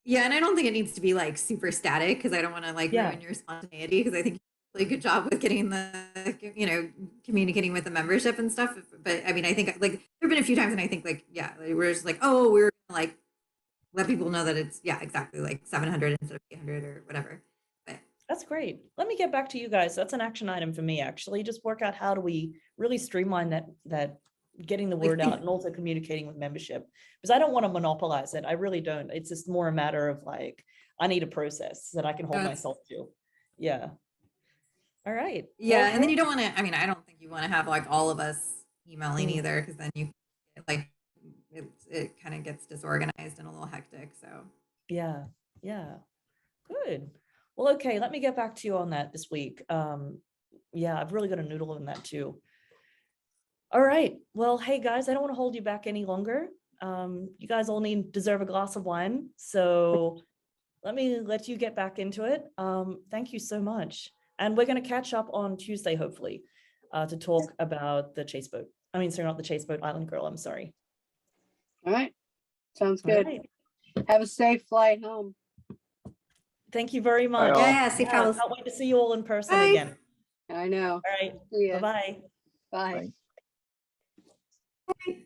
Yeah, and I don't think it needs to be like super static because I don't want to like Yeah. ruin your spontaneity because I think you did a really good job with getting the, communicating with the membership and stuff. But I mean, I think like there've been a few times and I think like, yeah, like, we're just like, oh, we're gonna like let people know that it's, yeah, exactly like 700 instead of 800 or whatever. But That's great. Let me get back to you guys. That's an action item for me, actually. Just work out how do we really streamline that getting the word out and also communicating with membership, because I don't want to monopolize it. I really don't. It's just more a matter of like, I need a process that I can hold myself to. Yeah. All right. yeah, Well, and then hey, you don't want to, I mean, I don't think you want to have like all of us emailing either because then you like it kind of gets disorganized and a little hectic. So yeah. Good. Well, okay, let me get back to you on that this week. Yeah, I've really got a noodle in that too. All right. Well, hey guys, I don't want to hold you back any longer. You guys all deserve a glass of wine. So let me let you get back into it. Thank you so much. And we're going to catch up on Tuesday, hopefully, to talk about the chase boat. I mean, sorry, not the chase boat, Island Girl. I'm sorry. All right. Sounds All good. right. Have a safe flight home. Thank you very much. all. yeah, safe travels. Can't wait to see you all in person Bye. again. I know. All right. See ya. Bye-bye. Bye. Bye.